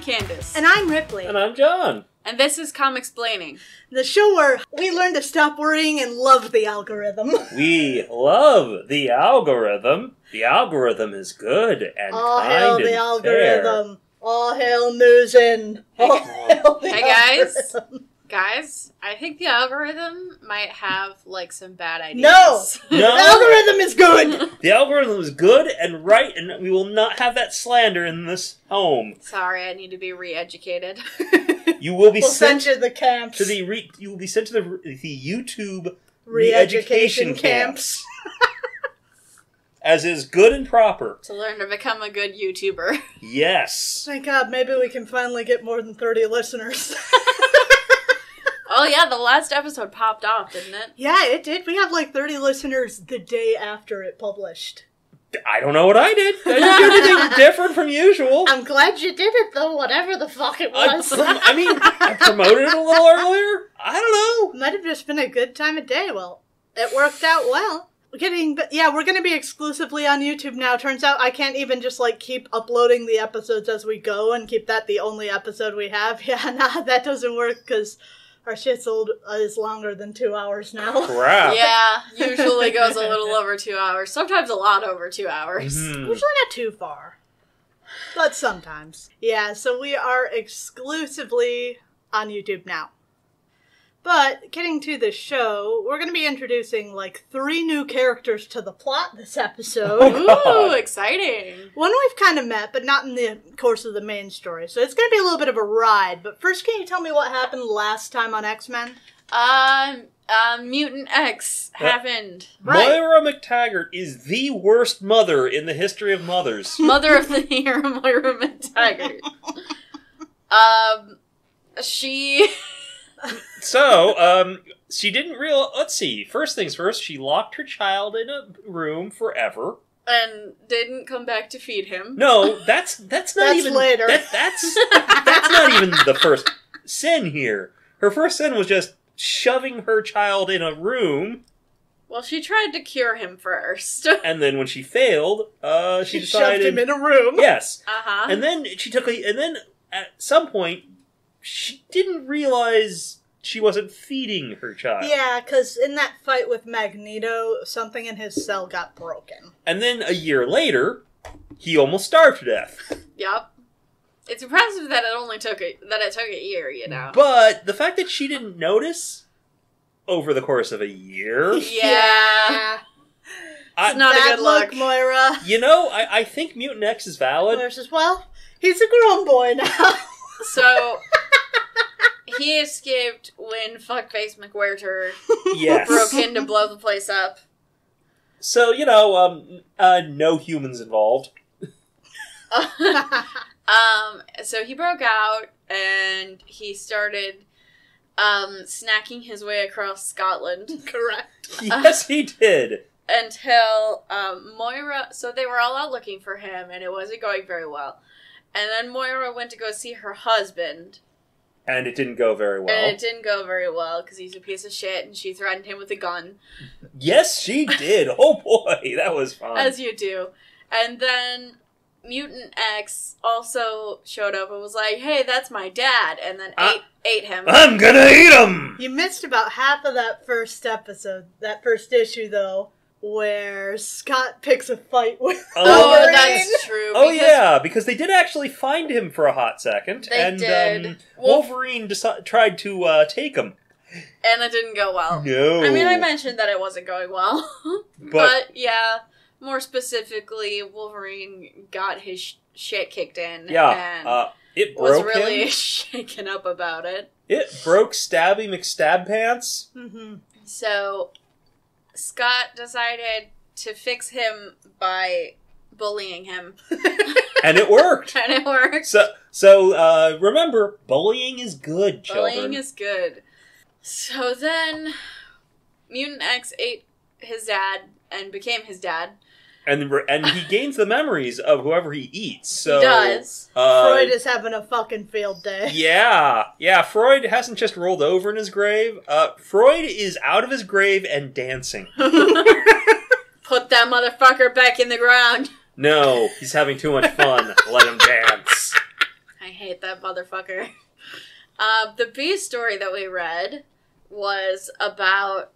Candace. And I'm Ripley. And I'm John. And this is Comicsplaining. The show where we learn to stop worrying and love the algorithm. We love the algorithm. The algorithm is good and All kind hail and the fair. algorithm. All hail newsin. All hail the Hey, guys. algorithm. Guys, I think the algorithm might have, like, some bad ideas. No! No. The algorithm is good! The algorithm is good and right, and we will not have that slander in this home. Sorry, I need to be re-educated. You will be We'll sent send you the camps. to the you will be sent to the YouTube Re-education re-education camps. as is good and proper. To learn to become a good YouTuber. Yes. Thank God, maybe we can finally get more than 30 listeners. Oh yeah, the last episode popped off, didn't it? Yeah, it did. We have like 30 listeners the day after it published. I don't know what I did. I didn't do anything different from usual. I'm glad you did it, though, whatever the fuck it was. I promoted it a little earlier. I don't know. Might have just been a good time of day. Well, it worked out well. We're going to be exclusively on YouTube now. Turns out I can't even just, keep uploading the episodes as we go and keep that the only episode we have. Yeah, nah, that doesn't work because our shit's is longer than 2 hours now. Crap. Yeah, usually goes a little over 2 hours. Sometimes a lot over 2 hours. Mhm. Usually not too far. But sometimes. Yeah, so we are exclusively on YouTube now. But, getting to the show, we're going to be introducing, 3 new characters to the plot this episode. Ooh, exciting. One we've kind of met, but not in the course of the main story. So it's going to be a little bit of a ride. But first, can you tell me what happened last time on X-Men? Mutant X happened. Right. Moira McTaggart is the worst mother in the history of mothers. Mother of the Year, Moira McTaggart. She... So, she didn't let's see. First things first, she locked her child in a room forever. And didn't come back to feed him. No, that's not That's even... later. That's not even the first sin here. Her first sin was just shoving her child in a room. Well, she tried to cure him first. And then when she failed, she decided... shoved him in a room. Yes. Uh-huh. And then and then at some point, she didn't realize she wasn't feeding her child. Yeah, because in that fight with Magneto, something in his cell got broken. And then a year later, he almost starved to death. Yup. It's impressive that it took a year, you know. But the fact that she didn't notice over the course of a year... Yeah. It's not Bad a good look. Moira. You know, I think Mutant X is valid. Moira says, well, he's a grown boy now. So, he escaped when Fuckface McWhirter Yes. broke in to blow the place up. So, no humans involved. So he broke out, and he started, snacking his way across Scotland. Correct. Yes, he did. Until, Moira, so they were all out looking for him, and it wasn't going very well. And then Moira went to go see her husband. And it didn't go very well. And it didn't go very well, because he's a piece of shit, and she threatened him with a gun. Yes, she did. Oh boy, that was fun. As you do. And then Mutant X also showed up and was like, hey, that's my dad, and then ate him. I'm gonna eat him! You missed about half of that first episode, that first issue, though, where Scott picks a fight with Oh, Wolverine. that's true. Oh because yeah, because they did actually find him for a hot second. They and did. Wolverine tried to take him. And it didn't go well. No. I mean, I mentioned that it wasn't going well. But yeah, more specifically, Wolverine got his shit kicked in. Yeah, And it was broke really him. shaken up about it. It broke Stabby McStabpants. Mm-hmm. So Scott decided to fix him by bullying him. And it worked. And it worked. So remember, bullying is good, children. Bullying is good. So then, Mutant X ate his dad and became his dad. And he gains the memories of whoever he eats. So, He does. Freud is having a fucking field day. Yeah, Freud hasn't just rolled over in his grave. Freud is out of his grave and dancing. Put that motherfucker back in the ground. No, he's having too much fun. Let him dance. I hate that motherfucker. The B story that we read was about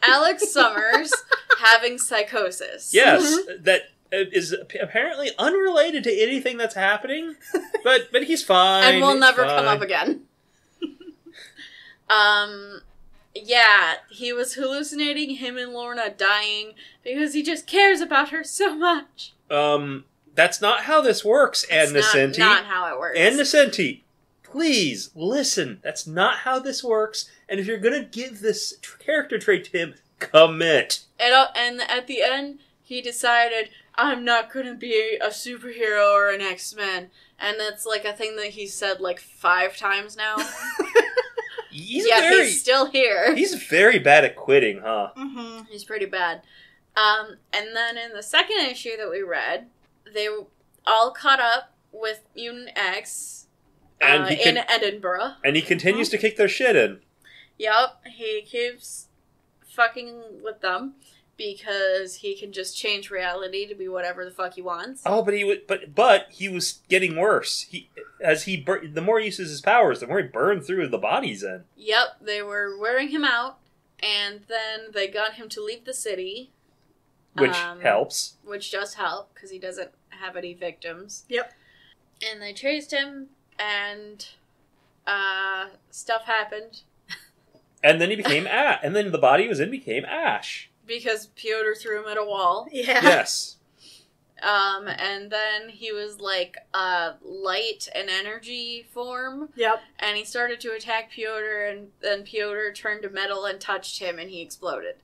Alex Summers having psychosis. Yes, that is apparently unrelated to anything that's happening, but he's fine. And will never come up again. Yeah, he was hallucinating him and Lorna dying because he just cares about her so much. That's not how this works, Ann Nesenti. That's not how it works. Ann Nesenti, please, listen. That's not how this works, and if you're gonna give this character trait to him, commit. And at the end, he decided, I'm not gonna be a superhero or an X-Men. And that's like a thing that he's said like 5 times now. He's still here. He's very bad at quitting, huh? Mm-hmm. He's pretty bad. And then in the second issue that we read, they all caught up with Mutant X in Edinburgh. And he continues to kick their shit in. Yup, he keeps fucking with them because he can just change reality to be whatever the fuck he wants. Oh, but he was getting worse. The more he uses his powers, the more he burned through the bodies in. Yep, they were wearing him out, and then they got him to leave the city. Which helps. Which does help, because he doesn't have any victims. Yep. And they chased him, and stuff happened. And then he became Ash. And then the body he was in became Ash. Because Piotr threw him at a wall. Yeah. Yes. And then he was like light and energy form. Yep. And he started to attack Piotr, and then Piotr turned to metal and touched him, and he exploded.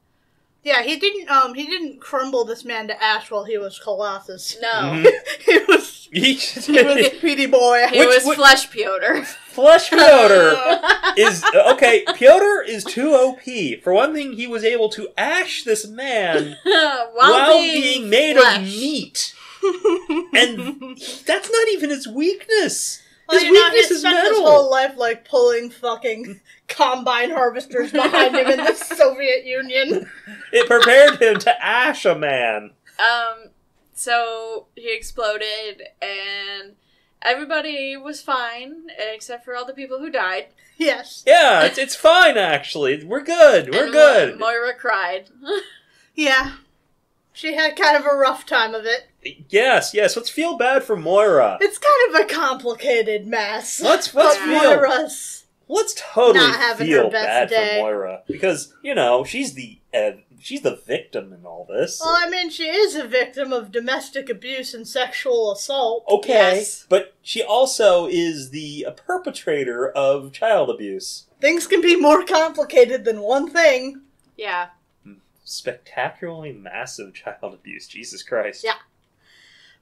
Yeah, he didn't crumble this man to ash while he was Colossus. No. Mm-hmm. he was Petey boy. He was Flesh Piotr. Flesh Piotr is... Okay, Piotr is too OP. For one thing, he was able to ash this man while being made flesh. of meat. And that's not even his weakness. Well, His weakness he is spent metal. his whole life, like, pulling fucking combine harvesters behind him in the Soviet Union. It prepared him to ash a man. So he exploded, and everybody was fine, except for all the people who died. Yes. Yeah, it's fine, actually. We're good. We're good. Moira cried. Yeah. She had kind of a rough time of it. Yes. Let's feel bad for Moira. It's kind of a complicated mess. Let's But feel. Moira's Let's totally not having feel her best bad day. for Moira because she's the victim in all this. Well, I mean, she is a victim of domestic abuse and sexual assault. Okay, Yes. but she also is the perpetrator of child abuse. Things can be more complicated than one thing. Yeah. Spectacularly massive child abuse. Jesus Christ. Yeah.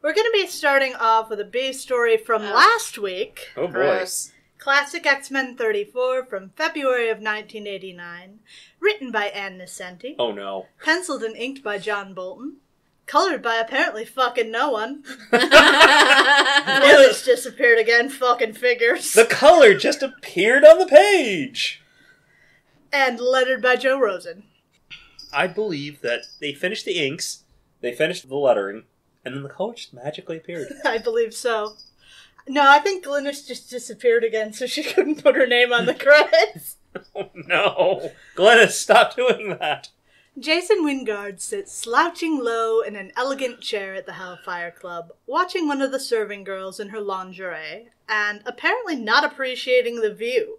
We're going to be starting off with a B story from Oh. last week. Oh boy. Gross. Classic X-Men 34 from February of 1989. Written by Ann Nesenti. Oh no. Penciled and inked by John Bolton. Colored by apparently fucking no one. It's disappeared again, fucking figures. The color just appeared on the page. And lettered by Joe Rosen. I believe that they finished the inks, they finished the lettering, and then the color just magically appeared. I believe so. No, I think Glynis just disappeared again, so she couldn't put her name on the credits. Oh no. Glennis, stop doing that. Jason Wingard sits slouching low in an elegant chair at the Hellfire Club, watching one of the serving girls in her lingerie, and apparently not appreciating the view.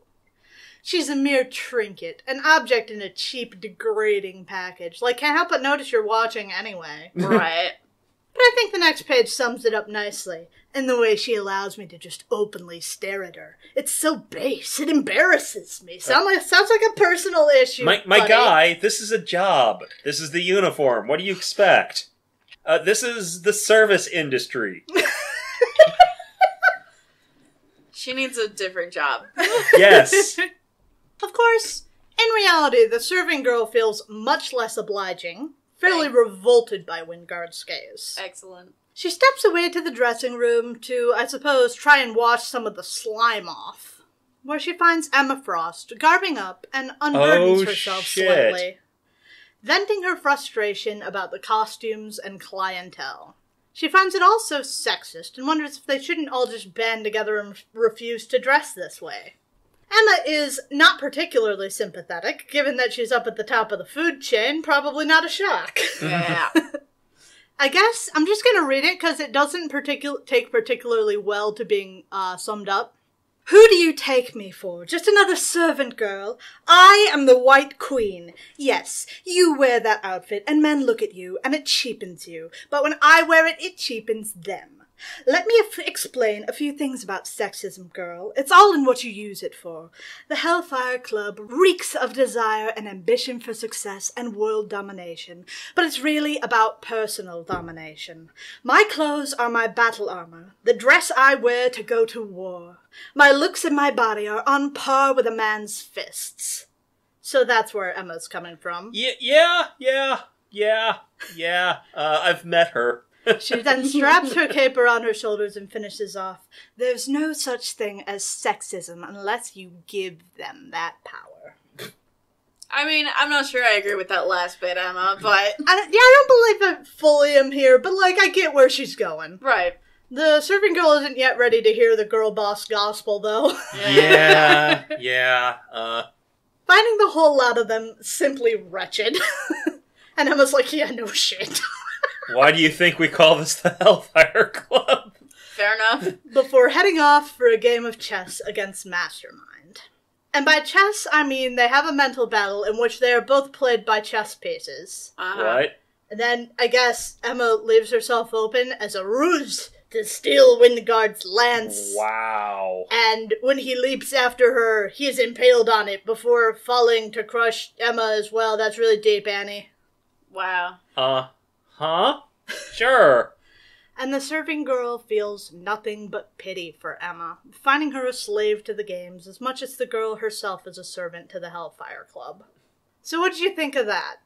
She's a mere trinket, an object in a cheap, degrading package. Like, can't help but notice you're watching anyway. Right. But I think the next page sums it up nicely, in the way she allows me to just openly stare at her. It's so base, it embarrasses me. Sounds like a personal issue, My buddy. guy, this is a job. This is the uniform. What do you expect? This is the service industry. She needs a different job. Yes. Of course, in reality, the serving girl feels much less obliging, fairly revolted by Wingard's gaze. Excellent. She steps away to the dressing room to, I suppose, try and wash some of the slime off, where she finds Emma Frost garbing up and unburdens herself shit. slightly, venting her frustration about the costumes and clientele. She finds it also sexist and wonders if they shouldn't all just band together and refuse to dress this way. Emma is not particularly sympathetic, given that she's up at the top of the food chain, probably not a shock. Yeah. I guess I'm just going to read it because it doesn't take particularly well to being summed up. Who do you take me for? Just another servant girl? I am the White Queen. Yes, you wear that outfit and men look at you and it cheapens you. But when I wear it, it cheapens them. Let me explain a few things about sexism, girl. It's all in what you use it for. The Hellfire Club reeks of desire and ambition for success and world domination, but it's really about personal domination. My clothes are my battle armor, the dress I wear to go to war. My looks and my body are on par with a man's fists. So that's where Emma's coming from. Yeah. I've met her. She then straps her cape around her shoulders and finishes off, "There's no such thing as sexism unless you give them that power." I mean, I'm not sure I agree with that last bit, Emma, but... I don't believe I fully am here, but, I get where she's going. Right. The serving girl isn't yet ready to hear the girl boss gospel, though. Yeah. Finding the whole lot of them simply wretched. And Emma's like, yeah, no shit. Why do you think we call this the Hellfire Club? Fair enough. Before heading off for a game of chess against Mastermind. And by chess, I mean they have a mental battle in which they are both played by chess pieces. What? And then, I guess, Emma leaves herself open as a ruse to steal Wingard's lance. Wow. And when he leaps after her, he is impaled on it before falling to crush Emma as well. That's really deep, Annie. Wow. Huh? Sure. And the serving girl feels nothing but pity for Emma, finding her a slave to the games as much as the girl herself is a servant to the Hellfire Club. So what did you think of that?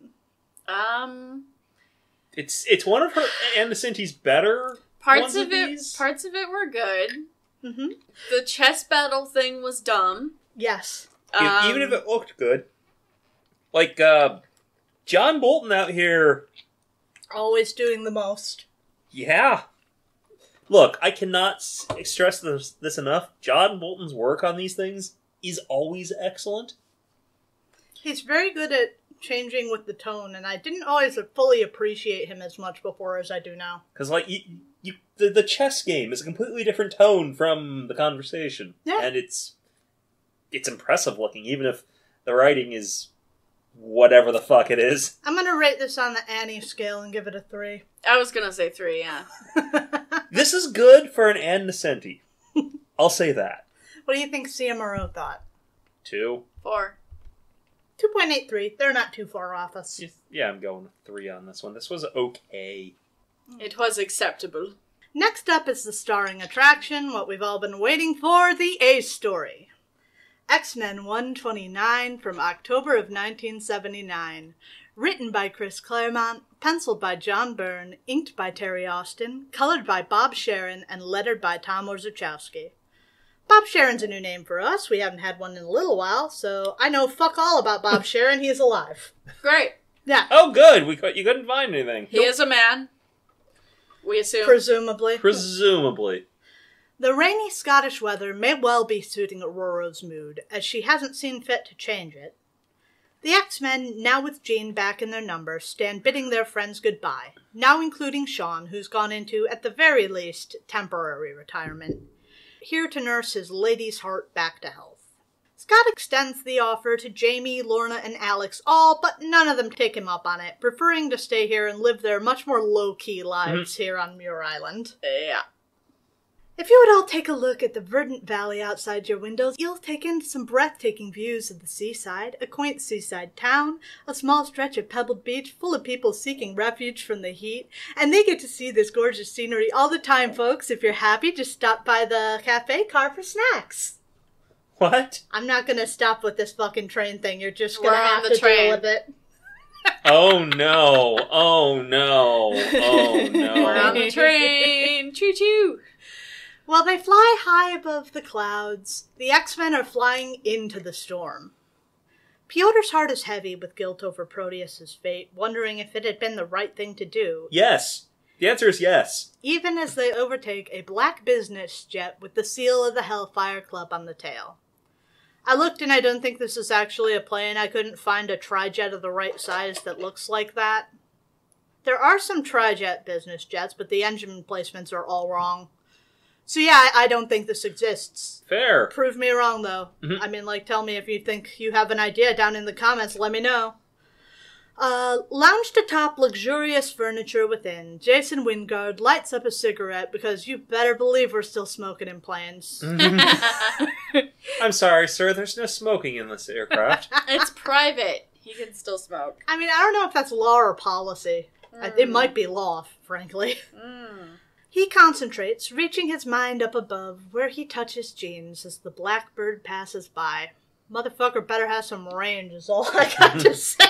It's one of her and Cinti's better parts of it were good. Mm-hmm. The chess battle thing was dumb. Yes. Even if it looked good. John Bolton out here... Always doing the most. Yeah. Look, I cannot stress this enough. John Bolton's work on these things is always excellent. He's very good at changing with the tone, and I didn't always fully appreciate him as much before as I do now. Because, the chess game is a completely different tone from the conversation. Yeah. And it's impressive looking, even if the writing is... whatever the fuck it is. I'm gonna rate this on the Annie scale and give it a 3. I was gonna say 3, yeah. This is good for an Ann Nesenti. I'll say that. What do you think Sia Moreau thought? 2. 4. 2.83. They're not too far off us. Yeah, I'm going with 3 on this one. This was okay. It was acceptable. Next up is the starring attraction, what we've all been waiting for, the A story. X-Men 129 from October of 1979. Written by Chris Claremont, penciled by John Byrne, inked by Terry Austin, colored by Bob Sharon, and lettered by Tom Orzechowski. Bob Sharon's a new name for us. We haven't had one in a little while, so I know fuck all about Bob Sharon. He's alive. Great. Yeah. Oh, good. You couldn't find anything. He is a man. We assume. Presumably. The rainy Scottish weather may well be suiting Aurora's mood, as she hasn't seen fit to change it. The X-Men, now with Jean back in their number, stand bidding their friends goodbye, now including Sean, who's gone into, at the very least, temporary retirement, here to nurse his lady's heart back to health. Scott extends the offer to Jamie, Lorna, and Alex all, but none of them take him up on it, preferring to stay here and live their much more low-key lives here on Muir Island. Yeah. If you would all take a look at the verdant valley outside your windows, you'll take in some breathtaking views of the seaside, a quaint seaside town, a small stretch of pebbled beach full of people seeking refuge from the heat, and they get to see this gorgeous scenery all the time, folks. If you're happy, just stop by the cafe car for snacks. What? I'm not gonna stop with this fucking train thing. You're just gonna have to deal with it. Oh no. Oh no. Oh no. We're on the train. Choo-choo. While they fly high above the clouds, the X-Men are flying into the storm. Piotr's heart is heavy with guilt over Proteus's fate, wondering if it had been the right thing to do. Yes. The answer is yes. Even as they overtake a black business jet with the seal of the Hellfire Club on the tail. I looked and I don't think this is actually a plane. I couldn't find a tri-jet of the right size that looks like that. There are some tri-jet business jets, but the engine placements are all wrong. So yeah, I don't think this exists. Fair. Prove me wrong, though. Mm-hmm. I mean, like, tell me if you think you have an idea down in the comments. Let me know. Lounged atop luxurious furniture within, Jason Wingard lights up a cigarette because you better believe we're still smoking in planes. I'm sorry, sir. There's no smoking in this aircraft. It's private. He can still smoke. I mean, I don't know if that's law or policy. It might be law, frankly. He concentrates, reaching his mind up above, where he touches Jean's as the blackbird passes by. Motherfucker better have some range, is all I got to say.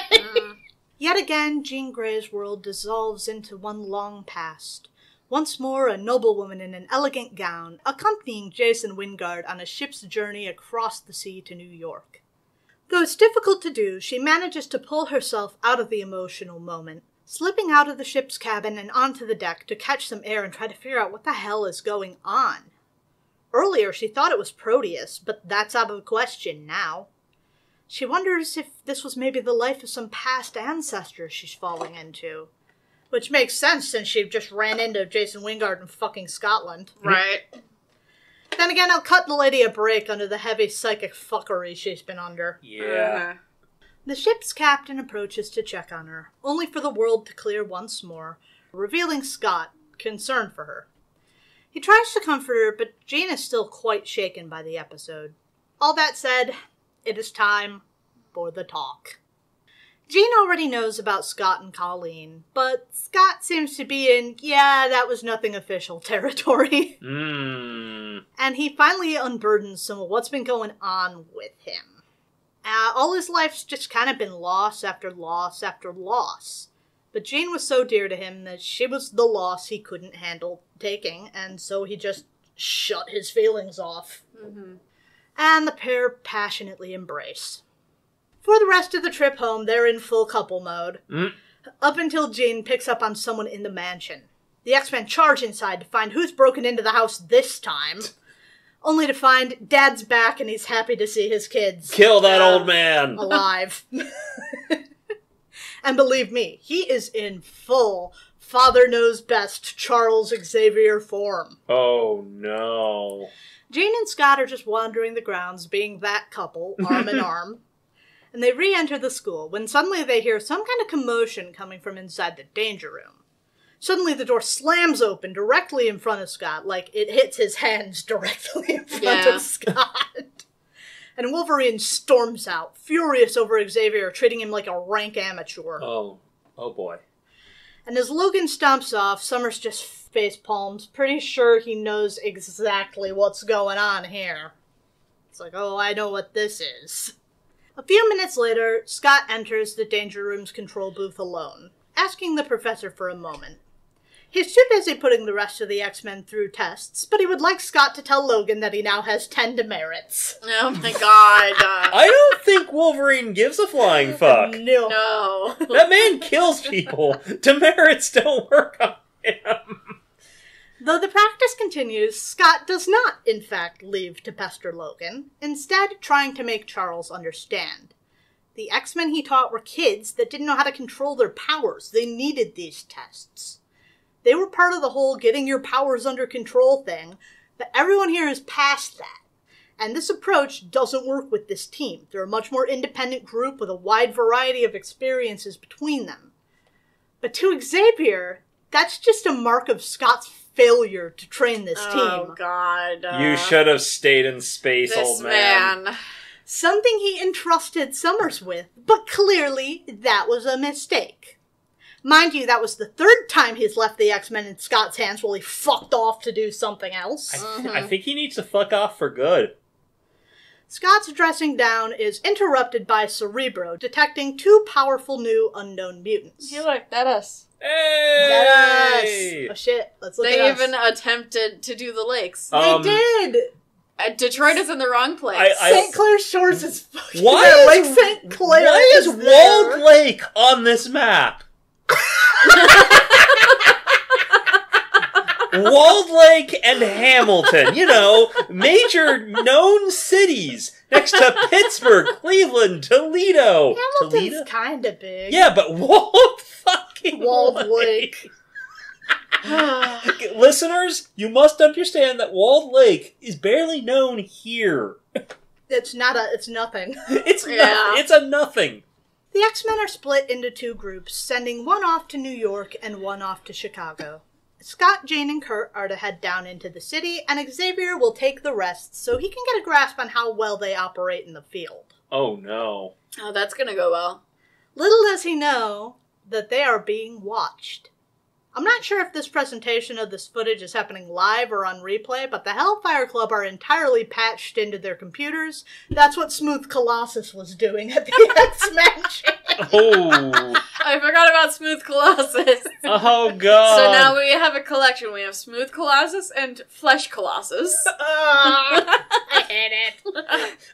Yet again, Jean Grey's world dissolves into one long past. Once more, a noblewoman in an elegant gown, accompanying Jason Wingard on a ship's journey across the sea to New York. Though it's difficult to do, she manages to pull herself out of the emotional moment, slipping out of the ship's cabin and onto the deck to catch some air and try to figure out what the hell is going on. Earlier, she thought it was Proteus, but that's out of the question now. She wonders if this was maybe the life of some past ancestor she's falling into. Which makes sense since she just ran into Jason Wingard in fucking Scotland. Right. Then again, I'll cut the lady a break under the heavy psychic fuckery she's been under. Yeah. The ship's captain approaches to check on her, only for the world to clear once more, revealing Scott, concerned for her. He tries to comfort her, but Jean is still quite shaken by the episode. All that said, it is time for the talk. Jean already knows about Scott and Colleen, but Scott seems to be in, yeah, that was nothing official territory. And he finally unburdens some of what's been going on with him. All his life's just kind of been loss after loss after loss. But Jean was so dear to him that she was the loss he couldn't handle taking, and so he just shut his feelings off. And the pair passionately embrace. For the rest of the trip home, they're in full couple mode. Up until Jean picks up on someone in the mansion. The X-Men charge inside to find who's broken into the house this time. Only to find Dad's back and he's happy to see his kids. Kill that old man! Alive. And believe me, he is in full Father Knows Best Charles Xavier form. Oh no. Jean and Scott are just wandering the grounds, being that couple, arm in arm. And they re-enter the school, when suddenly they hear some kind of commotion coming from inside the danger room. Suddenly the door slams open directly in front of Scott, like it hits his hands directly in front of Scott. And Wolverine storms out, furious over Xavier, treating him like a rank amateur. Oh boy. And as Logan stomps off, Summers just face palms, pretty sure he knows exactly what's going on here. It's like, oh, I know what this is. A few minutes later, Scott enters the Danger Room's control booth alone, asking the professor for a moment. He's too busy putting the rest of the X-Men through tests, but he would like Scott to tell Logan that he now has 10 demerits. Oh my god. I don't think Wolverine gives a flying fuck. No. That man kills people. Demerits don't work on him. Though the practice continues, Scott does not, in fact, leave to pester Logan, instead trying to make Charles understand. The X-Men he taught were kids that didn't know how to control their powers. They needed these tests. They were part of the whole getting your powers under control thing, but everyone here is past that. And this approach doesn't work with this team. They're a much more independent group with a wide variety of experiences between them. But to Xavier, that's just a mark of Scott's failure to train this team. Oh, God. You should have stayed in space, old man. Something he entrusted Summers with, but clearly that was a mistake. Mind you, that was the third time he's left the X-Men in Scott's hands while he fucked off to do something else. I think he needs to fuck off for good. Scott's dressing down is interrupted by Cerebro, detecting two powerful new unknown mutants. Hey, look, that us. Hey! Oh shit, let's look at They us. even attempted to do the lakes. They did! Detroit is in the wrong place. St. Clair Shores is fucking... Why Lake St. Clair Why is Walled Lake on this map? Walled Lake and Hamilton. You know, major known cities. Next to Pittsburgh, Cleveland, Toledo. Hamilton's kind of big. Yeah, but Walled Lake. Listeners, you must understand that Walled Lake is barely known here. It's nothing. It's a nothing. The X-Men are split into two groups, sending one off to New York and one off to Chicago. Scott, Jane, and Kurt are to head down into the city, and Xavier will take the rest so he can get a grasp on how well they operate in the field. Oh no. Oh, that's gonna go well. Little does he know that they are being watched. I'm not sure if this presentation of this footage is happening live or on replay, but the Hellfire Club are entirely patched into their computers. That's what Smooth Colossus was doing at the X-Men channel. Oh. I forgot about Smooth Colossus. Oh, God. So now we have a collection. We have Smooth Colossus and Flesh Colossus. I hate it.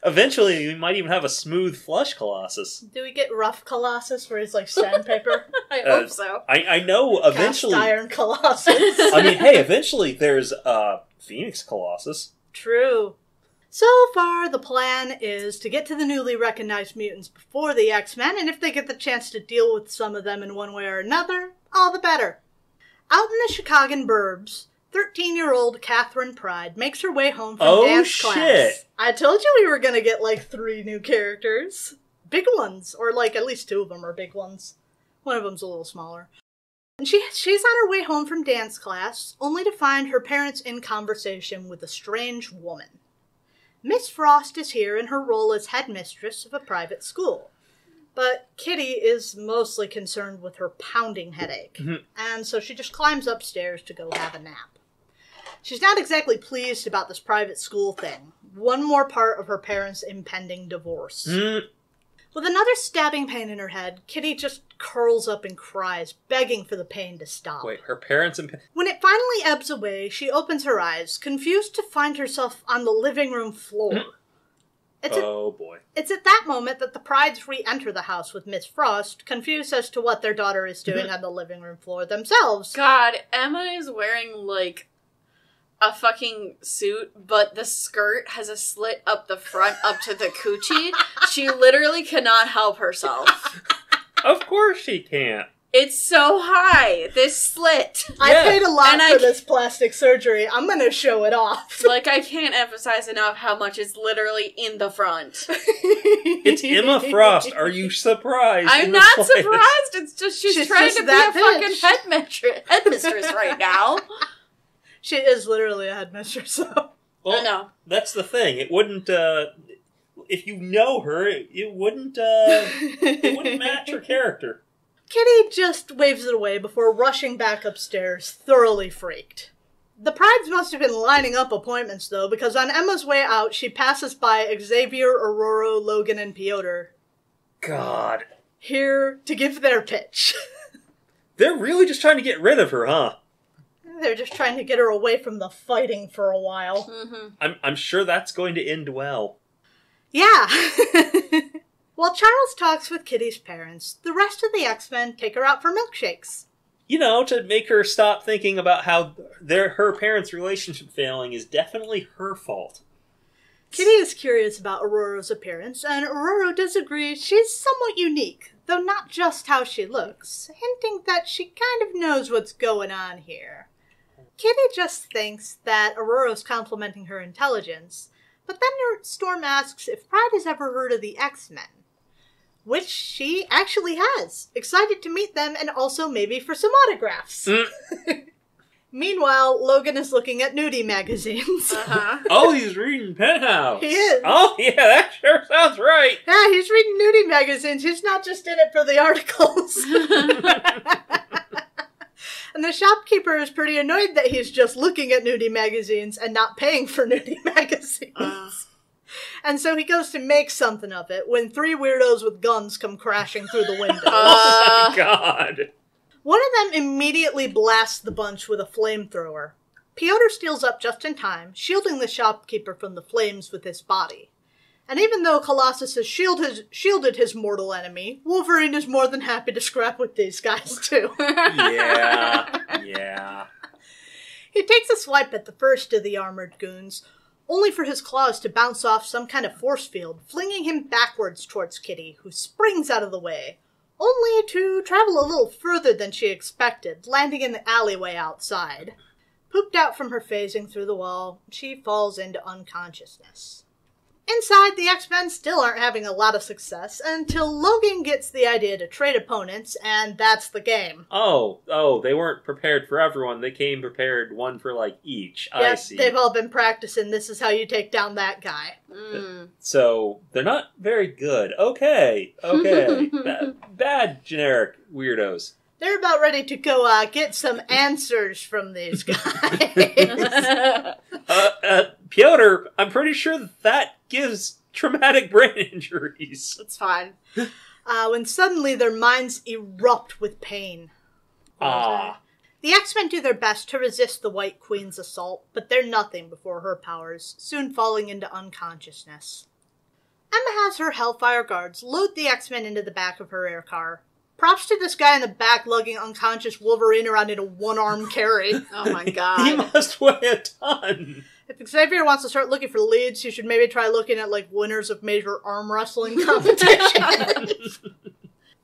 Eventually, we might even have a Smooth Flush Colossus. Do we get Rough Colossus where he's like sandpaper? I hope so. I know eventually. Cast Iron Colossus. I mean, hey, eventually there's Phoenix Colossus. True. So far, the plan is to get to the newly recognized mutants before the X-Men, and if they get the chance to deal with some of them in one way or another, all the better. Out in the Chicagan burbs, 13-year-old Catherine Pride makes her way home from dance class. I told you we were going to get like 3 new characters. Big ones, or like at least 2 of them are big ones. One of them's a little smaller. And she's on her way home from dance class, only to find her parents in conversation with a strange woman. Miss Frost is here in her role as headmistress of a private school. But Kitty is mostly concerned with her pounding headache, and so she just climbs upstairs to go have a nap. She's not exactly pleased about this private school thing. One more part of her parents' impending divorce. With another stabbing pain in her head, Kitty just curls up and cries, begging for the pain to stop. Wait, her parents... When it finally ebbs away, she opens her eyes, confused to find herself on the living room floor. Boy. It's at that moment that the Prides re-enter the house with Miss Frost, confused as to what their daughter is doing on the living room floor themselves. God, Emma is wearing, like, a fucking suit, but the skirt has a slit up the front up to the coochie. She literally cannot help herself. Of course she can't. It's so high, this slit. I paid a lot for this plastic surgery. I'm gonna show it off. Like, I can't emphasize enough how much is literally in the front. It's Emma Frost. Are you surprised? I'm not surprised. It's just she's trying just to be a fucking headmistress right now. She is literally a headmistress, so. Well, I know. That's the thing. It wouldn't, if you know her, it wouldn't match her character. Kitty just waves it away before rushing back upstairs, thoroughly freaked. The Prides must have been lining up appointments, though, because on Emma's way out, she passes by Xavier, Aurora, Logan, and Piotr. God. Here to give their pitch. They're really just trying to get rid of her, huh? They're just trying to get her away from the fighting for a while. Mm-hmm. I'm sure that's going to end well. Yeah. While Charles talks with Kitty's parents, the rest of the X-Men take her out for milkshakes. You know, to make her stop thinking about how her parents' relationship failing is definitely her fault. Kitty is curious about Aurora's appearance, and Aurora does agree she's somewhat unique, though not just how she looks, hinting that she kind of knows what's going on here. Kitty just thinks that Aurora's complimenting her intelligence, but then Storm asks if Pride has ever heard of the X-Men. Which she actually has. Excited to meet them and also maybe for some autographs. Meanwhile, Logan is looking at nudie magazines. Oh, he's reading Penthouse. He is. Oh, yeah, that sure sounds right. Yeah, he's reading nudie magazines. He's not just in it for the articles. And the shopkeeper is pretty annoyed that he's just looking at nudie magazines and not paying for nudie magazines. And so he goes to make something of it when 3 weirdos with guns come crashing through the window. Oh my God. One of them immediately blasts the bunch with a flamethrower. Piotr steals up just in time, shielding the shopkeeper from the flames with his body. And even though Colossus has shielded his mortal enemy, Wolverine is more than happy to scrap with these guys too. Yeah. He takes a swipe at the first of the armored goons, only for his claws to bounce off some kind of force field, flinging him backwards towards Kitty, who springs out of the way, only to travel a little further than she expected, landing in the alleyway outside. Pooped out from her phasing through the wall, she falls into unconsciousness. Inside, the X-Men still aren't having a lot of success until Logan gets the idea to trade opponents, and that's the game. Oh, they weren't prepared for everyone. They came prepared one for, like, each. Yep, I see. they've all been practicing. This is how you take down that guy. So, they're not very good. Okay. Bad generic weirdos. They're about ready to go get some answers from these guys. Piotr, I'm pretty sure that gives traumatic brain injuries. It's fine. When suddenly their minds erupt with pain. The X-Men do their best to resist the White Queen's assault, but they're nothing before her powers, soon falling into unconsciousness. Emma has her Hellfire guards load the X-Men into the back of her air car. Props to this guy in the back lugging unconscious Wolverine around in a one-arm carry. Oh my god. He must weigh a ton. If Xavier wants to start looking for leads, he should maybe try looking at, like, winners of major arm wrestling competitions.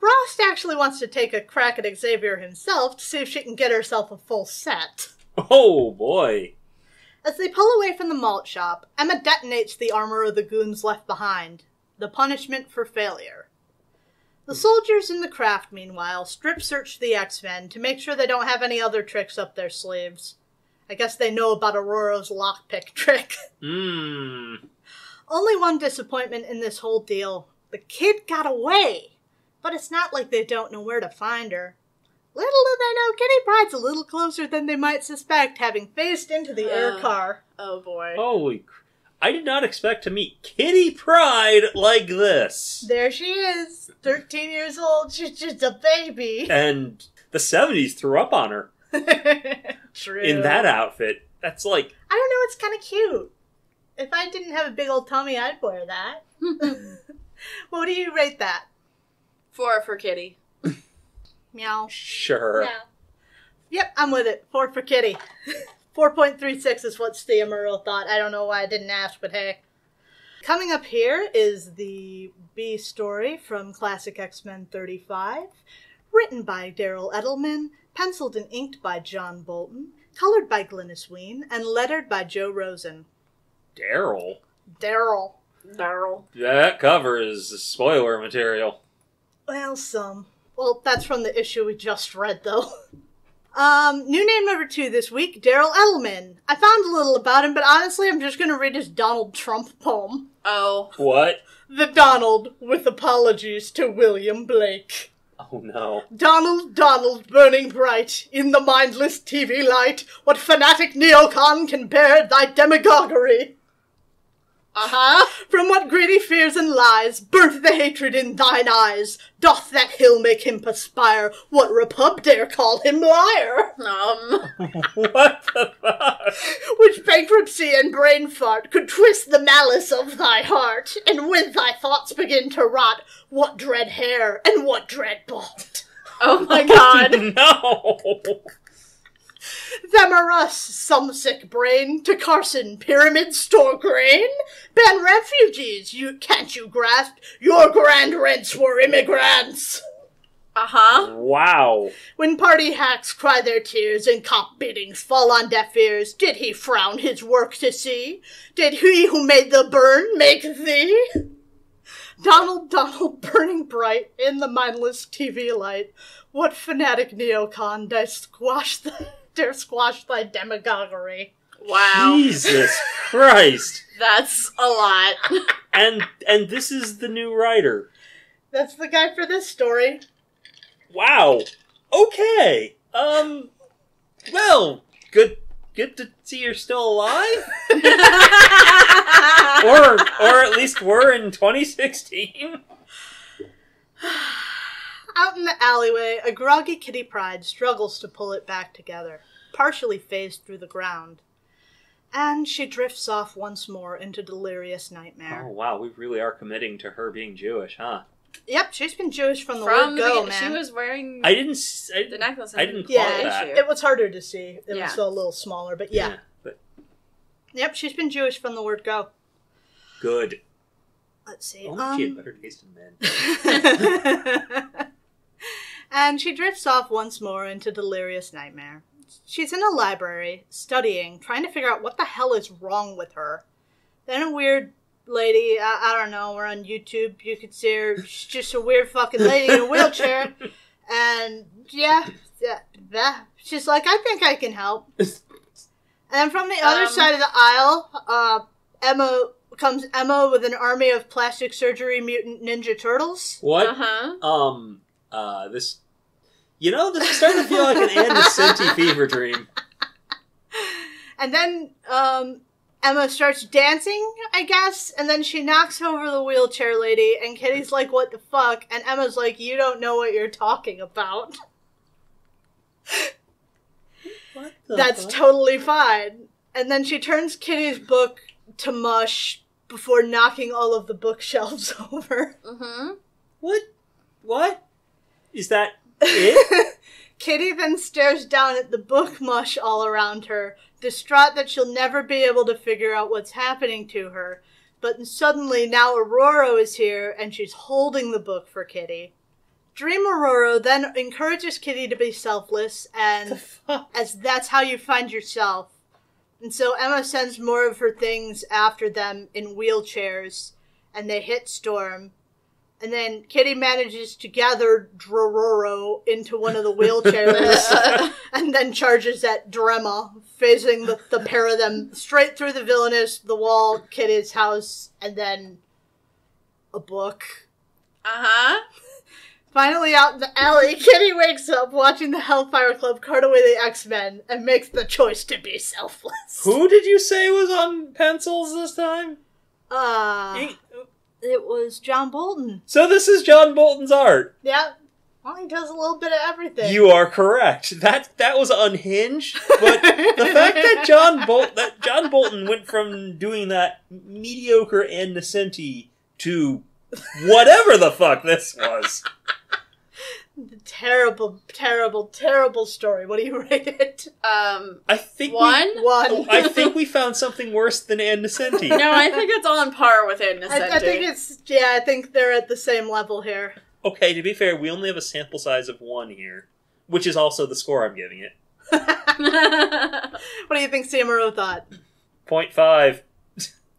Frost actually wants to take a crack at Xavier himself to see if she can get herself a full set. Oh, boy. As they pull away from the malt shop, Emma detonates the armor of the goons left behind. The punishment for failure. The soldiers in the craft, meanwhile, strip-search the X-Men to make sure they don't have any other tricks up their sleeves. I guess they know about Aurora's lockpick trick. Only one disappointment in this whole deal. The kid got away. But it's not like they don't know where to find her. Little do they know, Kitty Pryde's a little closer than they might suspect, having phased into the air car. Oh boy. Holy crap. I did not expect to meet Kitty Pryde like this. There she is, 13 years old, she's just a baby. And the 70s threw up on her. True. In that outfit. That's like... I don't know, it's kind of cute. If I didn't have a big old tummy, I'd wear that. What do you rate that? 4 for Kitty. Meow. Sure. Meow. Yep, I'm with it. 4 for Kitty. 4.36 is what Stia Murrow thought. I don't know why I didn't ask, but hey. Coming up here is the B story from Classic X-Men 35, written by Daryl Edelman, penciled and inked by John Bolton, colored by Glynis Wein, and lettered by Joe Rosen. Daryl? Daryl. That cover is spoiler material. Well, some. Well, that's from the issue we just read, though. New name number 2 this week, Daryl Edelman. I found a little about him, but honestly, I'm just gonna read his Donald Trump poem. Oh. What? The Donald, with apologies to William Blake. Oh no. Donald, Donald, burning bright, in the mindless TV light, what fanatic neocon can bear thy demagoguery? From what greedy fears and lies burnt the hatred in thine eyes? Doth that hill make him perspire? What repub dare call him liar? What the fuck? Which bankruptcy and brain fart could twist the malice of thy heart, and with thy thoughts begin to rot? What dread hair and what dread bald? Oh my god. No! Them are us, some sick brain, to Carson Pyramid store grain? Ban refugees, can't you grasp? Your grandrents were immigrants! Wow. When party hacks cry their tears and cop biddings fall on deaf ears, did he frown his work to see? Did he who made the burn make thee? Donald, Donald, burning bright in the mindless TV light, what fanatic neocon dare squash thy demagoguery? Wow. Jesus Christ. That's a lot. And this is the new writer. That's the guy for this story. Wow. Okay. Well, good to see you're still alive. or at least were in 2016. Out in the alleyway, a groggy Kitty Pryde struggles to pull it back together, partially phased through the ground. And she drifts off once more into delirious nightmare. Oh wow, we really are committing to her being Jewish, huh? Yep, she's been Jewish from the word go, man. She was wearing the necklace. I didn't yeah, call that. it was harder to see. It was a little smaller, but yeah. But yep, she's been Jewish from the word go. Good. Let's see. Only she had better taste in men. And she drifts off once more into delirious nightmare. She's in a library, studying, trying to figure out what the hell is wrong with her. Then a weird lady, I don't know, we're on YouTube, you could see her, she's just a weird fucking lady in a wheelchair. And yeah, she's like, I think I can help. And then from the other side of the aisle, Emma with an army of plastic surgery mutant ninja turtles. What? This... You know, this is starting to feel like an Ann Nesenti fever dream. And then, Emma starts dancing, I guess, and then she knocks over the wheelchair lady, and Kitty's like, what the fuck? And Emma's like, you don't know what you're talking about. What the That's fuck? totally fine. And then she turns Kitty's book to mush before knocking all of the bookshelves over. Mm-hmm. What? Is that it? Kitty then stares down at the book mush all around her, distraught that she'll never be able to figure out what's happening to her. But suddenly now Aurora is here, and she's holding the book for Kitty. Dream Aurora then encourages Kitty to be selfless, and as that's how you find yourself. And so Emma sends more of her things after them in wheelchairs, and they hit Storm. And then Kitty manages to gather Dororo into one of the wheelchairs and then charges at Drema, phasing the pair of them straight through the villainous, the wall, Kitty's house, and then a book. Uh-huh. Finally out in the alley, Kitty wakes up watching the Hellfire Club cart away the X-Men and makes the choice to be selfless. Who did you say was on pencils this time? It was John Bolton. So this is John Bolton's art. Yeah. Well, he does a little bit of everything. You are correct. That was unhinged. But the fact that John Bolton went from doing that mediocre Ann Nesenti to whatever the fuck this was. Terrible, terrible, terrible story. What do you rate it? I think one. I think we found something worse than Ann Nesenti. No, I think it's on par with Ann Nesenti. I think they're at the same level here. Okay, to be fair, we only have a sample size of 1 here, which is also the score I'm giving it. What do you think Samuro thought? 0.5.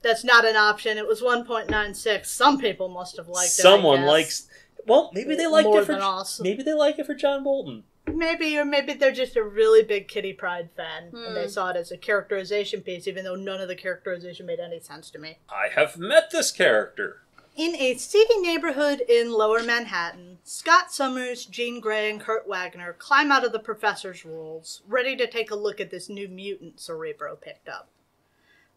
That's not an option. It was 1.96. Some people must have liked it. Someone likes. Well, maybe they liked more it for. than us. Maybe they like it for John Bolton. Maybe, or maybe they're just a really big Kitty Pryde fan, and they saw it as a characterization piece, even though none of the characterization made any sense to me. I have met this character. In a seedy neighborhood in Lower Manhattan, Scott Summers, Jean Grey, and Kurt Wagner climb out of the professor's rules, ready to take a look at this new mutant Cerebro picked up.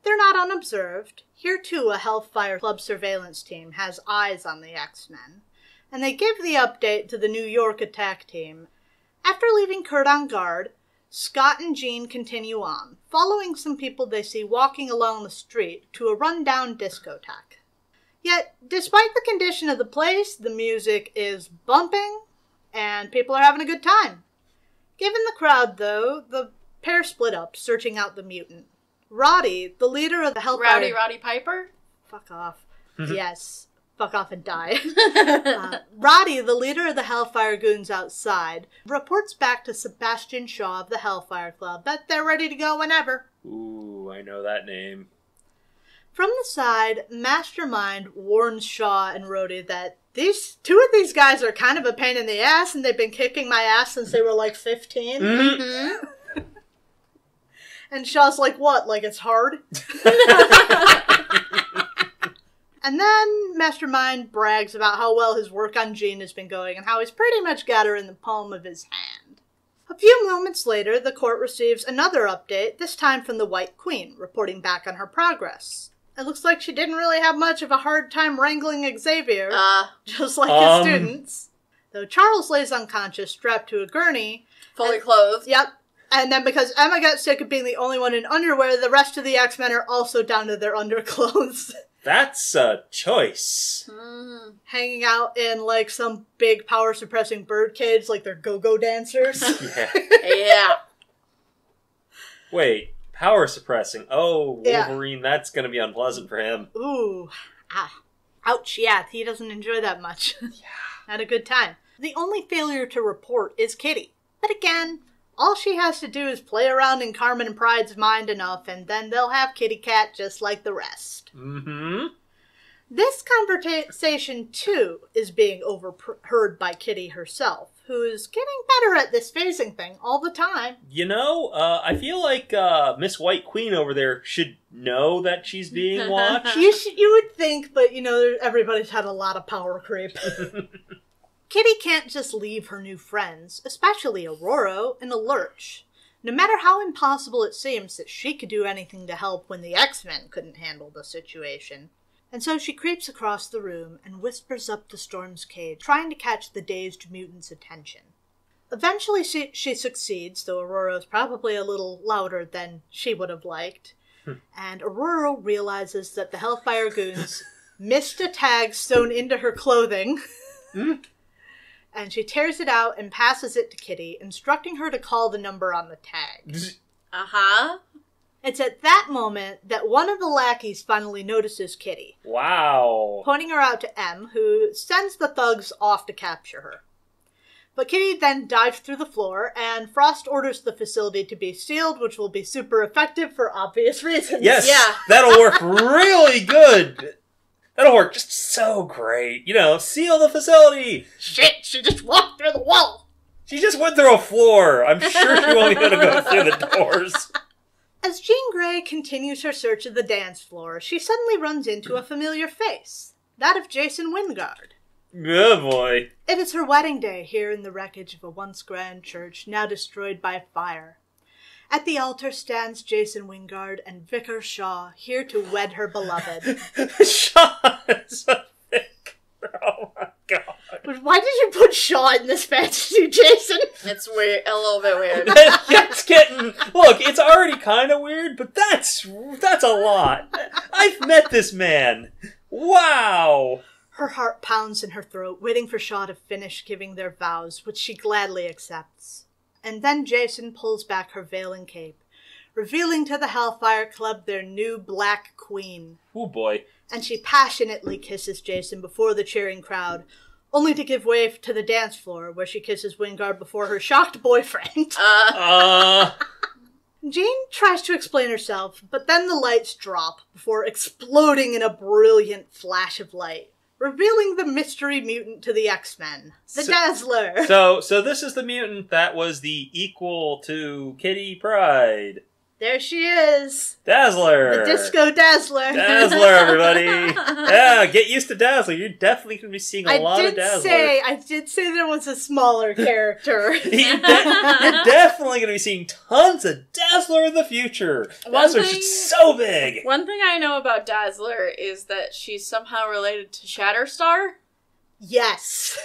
They're not unobserved. Here, too, a Hellfire Club surveillance team has eyes on the X-Men, and they give the update to the New York attack team. After leaving Kurt on guard, Scott and Jean continue on, following some people they see walking along the street to a rundown discotheque. Yet, despite the condition of the place, the music is bumping, and people are having a good time. Given the crowd, though, the pair split up, searching out the mutant. Roddy, the leader of the Hellfire... Roddy Piper? Fuck off. Yes. Fuck off and die. Roddy, the leader of the Hellfire Goons outside, reports back to Sebastian Shaw of the Hellfire Club that they're ready to go whenever. Ooh, I know that name. From the side, Mastermind warns Shaw and Rhodey that two of these guys are kind of a pain in the ass, and they've been kicking my ass since they were like 15. Mm-hmm. And Shaw's like, what? Like it's hard? And then Mastermind brags about how well his work on Jean has been going and how he's pretty much got her in the palm of his hand. A few moments later, the court receives another update, this time from the White Queen, reporting back on her progress. It looks like she didn't really have much of a hard time wrangling Xavier, just like his students. Though Charles lays unconscious, strapped to a gurney. Fully clothed. Yep. And then because Emma got sick of being the only one in underwear, the rest of the X-Men are also down to their underclothes. That's a choice. Hanging out in, like, some big power-suppressing birdcage like they're go-go dancers. Yeah. Yeah. Wait, power suppressing. Oh, Yeah. Wolverine, that's going to be unpleasant for him. Ooh. Ouch, yeah, he doesn't enjoy that much. Yeah. Not a good time. The only failure to report is Kitty. But again, all she has to do is play around in Carmen and Pride's mind enough, and then they'll have Kitty Cat just like the rest. Mm-hmm. This conversation, too, is being overheard by Kitty herself, who is getting better at this phasing thing all the time. You know, I feel like Miss White Queen over there should know that she's being watched. You would think, but, you know, everybody's had a lot of power creep. Kitty can't just leave her new friends, especially Aurora, in a lurch. No matter how impossible it seems that she could do anything to help when the X-Men couldn't handle the situation. And so she creeps across the room and whispers up to Storm's cage, trying to catch the dazed mutant's attention. Eventually she succeeds, though Aurora's probably a little louder than she would have liked. And Aurora realizes that the Hellfire Goons missed a tag sewn into her clothing. And she tears it out and passes it to Kitty, instructing her to call the number on the tag. Uh-huh. It's at that moment that one of the lackeys finally notices Kitty. Wow. Pointing her out to M, who sends the thugs off to capture her. But Kitty then dives through the floor, and Frost orders the facility to be sealed, which will be super effective for obvious reasons. Yes, Yeah. That'll work really good. That'll work just so great. You know, seal the facility. Shit, she just walked through the wall! She just went through a floor. I'm sure she won't be able to go through the doors. As Jean Grey continues her search of the dance floor, she suddenly runs into a familiar face. That of Jason Wingard. Good boy. It is her wedding day here in the wreckage of a once grand church, now destroyed by fire. At the altar stands Jason Wingard and Vicar Shaw, here to wed her beloved. Shaw is a thick. Oh my god. But why did you put Shaw in this fantasy, Jason? It's weird, a little bit weird. It's getting... Look, it's already kind of weird, but that's a lot. I've met this man. Wow. Her heart pounds in her throat, waiting for Shaw to finish giving their vows, which she gladly accepts. And then Jason pulls back her veil and cape, revealing to the Hellfire Club their new Black Queen. Oh boy. And she passionately kisses Jason before the cheering crowd, only to give way to the dance floor, where she kisses Wingard before her shocked boyfriend. Jean tries to explain herself, but then the lights drop before exploding in a brilliant flash of light, revealing the mystery mutant to the X-Men, the Dazzler. So this is the mutant that was the equal to Kitty Pryde. There she is. Dazzler. The Disco Dazzler. Dazzler, everybody. Yeah, get used to Dazzler. You're definitely going to be seeing a lot of Dazzler. I did say there was a smaller character. You're definitely going to be seeing tons of Dazzler in the future. Dazzler's just so big. One thing I know about Dazzler is that she's somehow related to Shatterstar. Yes.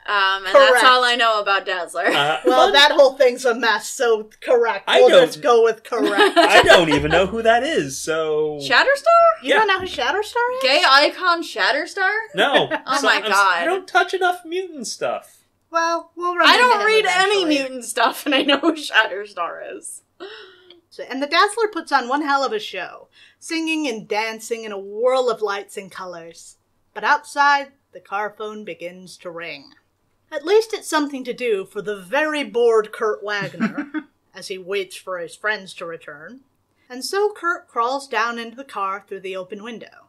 And that's all I know about Dazzler. Well, that whole thing's a mess, so correct. We'll just go with correct. I don't even know who that is, so... Shatterstar? You don't know who Shatterstar is? Gay icon Shatterstar? No. Oh my god. I don't touch enough mutant stuff. Well, we'll run I don't read eventually. any mutant stuff, and I know who Shatterstar is. And the Dazzler puts on one hell of a show, singing and dancing in a whirl of lights and colors. But outside, the car phone begins to ring. At least it's something to do for the very bored Kurt Wagner, as he waits for his friends to return. And so Kurt crawls down into the car through the open window.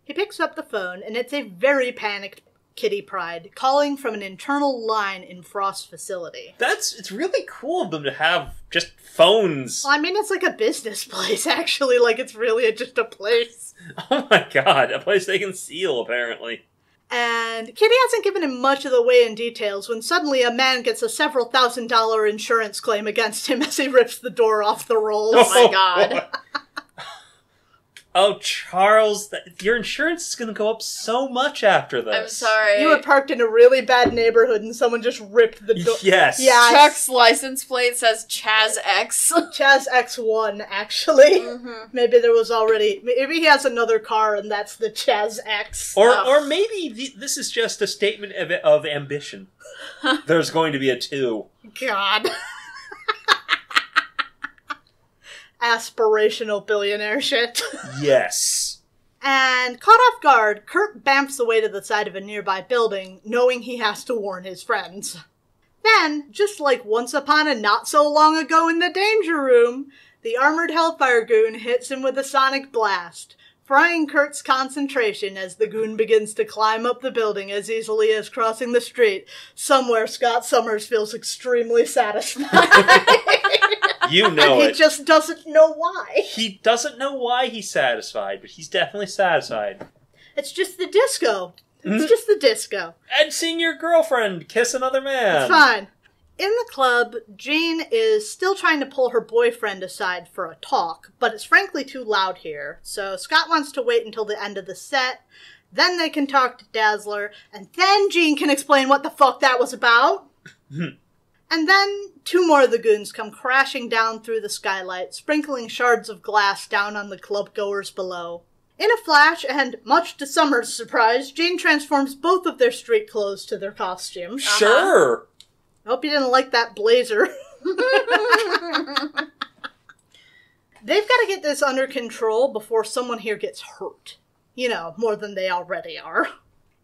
He picks up the phone, and it's a very panicked Kitty Pryde calling from an internal line in Frost's facility. It's really cool of them to have just phones. Well, I mean, it's like a business place, actually. Like, it's really just a place. Oh my god, a place they can seal, apparently. And Kitty hasn't given him much of the way in details when suddenly a man gets a several $1,000 insurance claim against him as he rips the door off the rolls. Oh my god. Oh, Charles, your insurance is going to go up so much after this. I'm sorry. You were parked in a really bad neighborhood and someone just ripped the door. Yes. Yeah. Chuck's license plate says Chaz X. Chaz X1, actually. Mm-hmm. Maybe he has another car and that's the Chaz X. Or maybe this is just a statement of ambition. There's going to be a 2. God. Aspirational billionaire shit. Yes. And caught off guard, Kurt bamfs away to the side of a nearby building, knowing he has to warn his friends. Then, just like once upon a not so long ago in the danger room, the armored Hellfire goon hits him with a sonic blast, frying Kurt's concentration as the goon begins to climb up the building as easily as crossing the street. Somewhere Scott Summers feels extremely satisfied. You know and he just doesn't know why. He doesn't know why he's satisfied, but he's definitely satisfied. It's just the disco. It's just the disco. And seeing your girlfriend kiss another man. It's fine. In the club, Jean is still trying to pull her boyfriend aside for a talk, but it's frankly too loud here. So Scott wants to wait until the end of the set, then they can talk to Dazzler, and then Jean can explain what the fuck that was about. And then 2 more of the goons come crashing down through the skylight, sprinkling shards of glass down on the club-goers below. In a flash, and much to Summer's surprise, Jean transforms both of their street clothes to their costumes. Sure! I hope you didn't like that blazer. They've got to get this under control before someone here gets hurt. You know, more than they already are.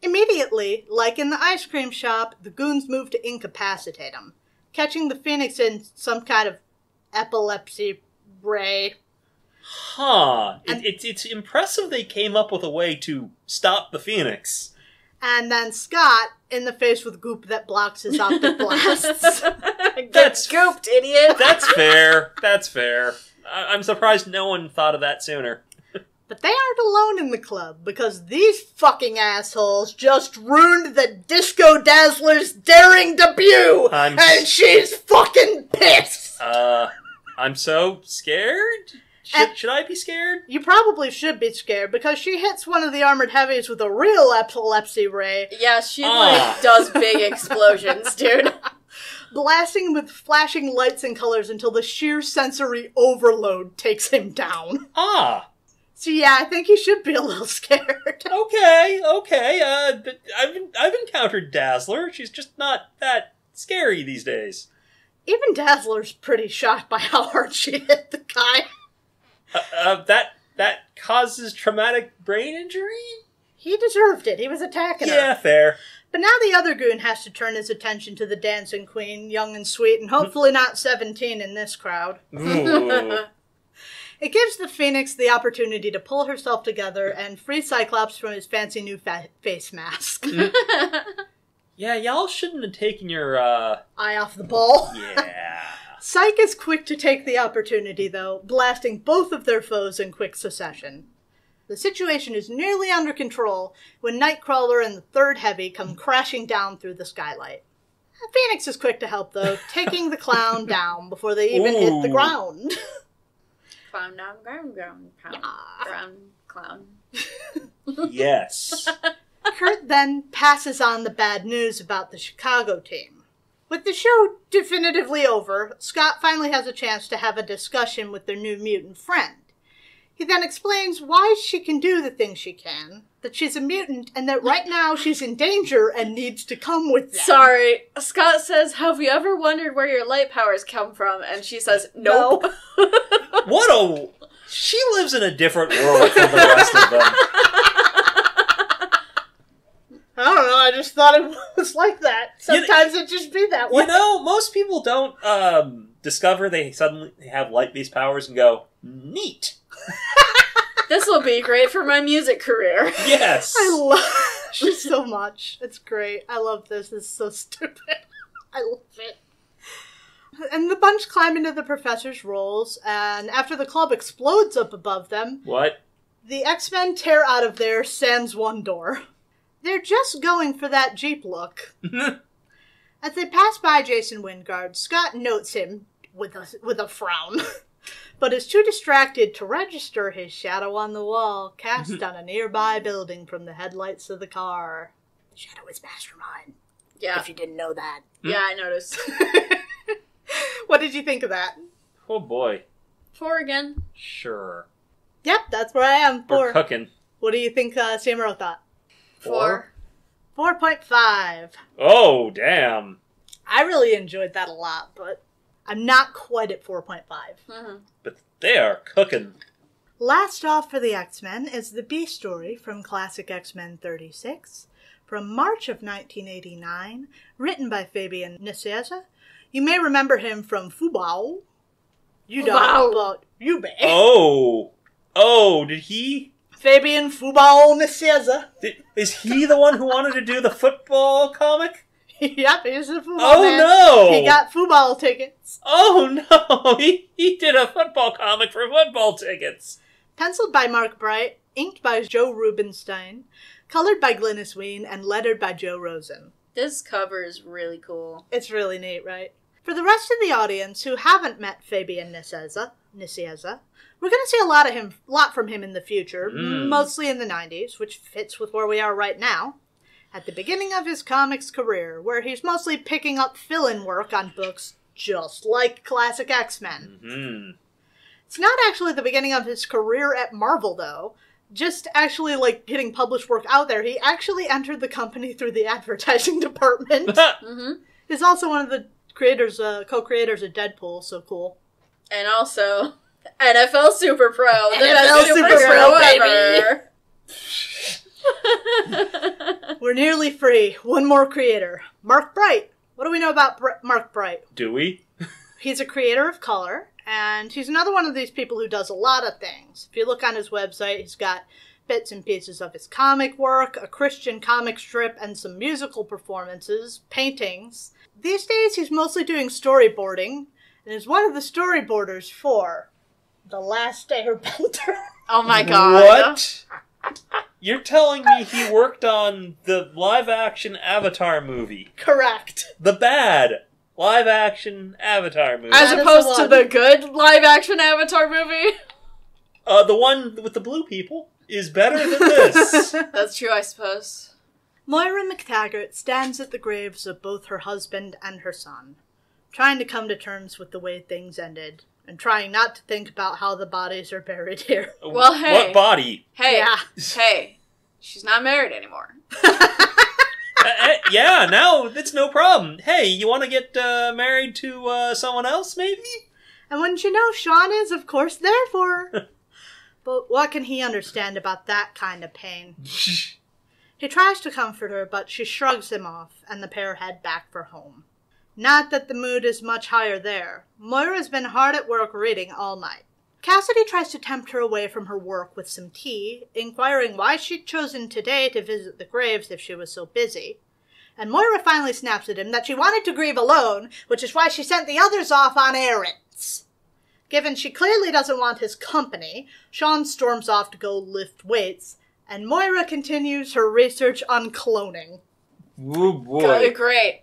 Immediately, like in the ice cream shop, the goons move to incapacitate him, catching the Phoenix in some kind of epilepsy ray. Huh. It's impressive they came up with a way to stop the Phoenix. And then Scott in the face with goop that blocks his optic blasts. That's gooped, idiot. That's fair. That's fair. I'm surprised no one thought of that sooner. But they aren't alone in the club, because these fucking assholes just ruined the Disco Dazzler's daring debut! And she's fucking pissed! I'm so scared? Should I be scared? You probably should be scared, because she hits one of the armored heavies with a real epilepsy ray. Yeah, she, does big explosions, dude. Blasting with flashing lights and colors until the sheer sensory overload takes him down. So yeah, I think you should be a little scared. Okay. But I've encountered Dazzler. She's just not that scary these days. Even Dazzler's pretty shocked by how hard she hit the guy. That causes traumatic brain injury? He deserved it. He was attacking her. Yeah, fair. But now the other goon has to turn his attention to the dancing queen, young and sweet, and hopefully not 17 in this crowd. Ooh. It gives the Phoenix the opportunity to pull herself together and free Cyclops from his fancy new face mask. Yeah, y'all shouldn't have taken your, eye off the ball. Yeah. Psyche is quick to take the opportunity, though, blasting both of their foes in quick succession. The situation is nearly under control when Nightcrawler and the third heavy come crashing down through the skylight. Phoenix is quick to help, though, taking the clown down before they even hit the ground. Clown down, clown. Yes. Kurt then passes on the bad news about the Chicago team. With the show definitively over, Scott finally has a chance to have a discussion with their new mutant friend. He then explains why she can do the things she can, that she's a mutant, and that right now she's in danger and needs to come with them. Sorry, Scott says, have you ever wondered where your light powers come from? And she says, nope. No. She lives in a different world from the rest of them. I don't know, I just thought it was like that. Sometimes it just be that way. You know, most people don't discover they suddenly have light-based powers and go, neat. This will be great for my music career. Yes. I love her so much. It's great. I love this. It's so stupid. I love it. And the bunch climb into the professor's rolls, and after the club explodes up above them... What? The X-Men tear out of there sans one door. They're just going for that Jeep look. As they pass by Jason Wingard, Scott notes him with a frown. but is too distracted to register his shadow on the wall cast on a nearby building from the headlights of the car. The shadow is Mastermind. Yeah. If you didn't know that. Yeah, I noticed. What did you think of that? Oh boy. 4 again. Sure. Yep, that's where I am. 4. We're cooking. What do you think Samuro thought? 4. 4.5. Oh, damn. I really enjoyed that a lot, but I'm not quite at 4.5. Mm-hmm. But they are cooking. Last off for the X-Men is the B story from Classic X-Men 36 from March of 1989, written by Fabian Nicieza. You may remember him from Fubao. You don't, but you may. Oh, did he? Fabian Fubao Nicieza. Is he the one who wanted to do the football comic? Yep, he's a football Oh, man. no! He got football tickets. Oh, no! He did a football comic for football tickets. Penciled by Mark Bright, inked by Joe Rubinstein, colored by Glynis Wein, and lettered by Joe Rosen. This cover is really cool. It's really neat, right? For the rest of the audience who haven't met Fabian Nicieza, we're going to see a lot from him in the future, mostly in the 90s, which fits with where we are right now. At the beginning of his comics career, where he's mostly picking up fill-in work on books just like Classic X-Men. Mm-hmm. It's not actually the beginning of his career at Marvel, though. Just actually, getting published work out there. He actually entered the company through the advertising department. Mm-hmm. He's also one of the co-creators of Deadpool, so cool. And also, NFL Super Pro. The NFL best Super Pro, ever. We're nearly free. One more creator. Mark Bright. What do we know about Mark Bright? Do we? He's a creator of color, and he's another one of these people who does a lot of things. If you look on his website, he's got bits and pieces of his comic work, a Christian comic strip, and some musical performances, paintings. These days, he's mostly doing storyboarding, and is one of the storyboarders for The Last Airbender. Oh my god. What? You're telling me he worked on the live-action Avatar movie? Correct. The bad live-action Avatar movie. As That is opposed the to one. the good live-action Avatar movie? The one with the blue people is better than this. That's true, I suppose. Moira McTaggart stands at the graves of both her husband and her son, trying to come to terms with the way things ended, and trying not to think about how the bodies are buried here. Well, hey. What body? Hey, Yeah. hey. She's not married anymore. Yeah, now it's no problem. Hey, you want to get married to someone else, maybe? And wouldn't you know, Sean is, of course, there for her. But what can he understand about that kind of pain? He tries to comfort her, but she shrugs him off, and the pair head back for home. Not that the mood is much higher there. Moira's been hard at work reading all night. Cassidy tries to tempt her away from her work with some tea, inquiring why she'd chosen today to visit the graves if she was so busy. And Moira finally snaps at him that she wanted to grieve alone, which is why she sent the others off on errands. Given she clearly doesn't want his company, Sean storms off to go lift weights, and Moira continues her research on cloning. Oh boy. Great.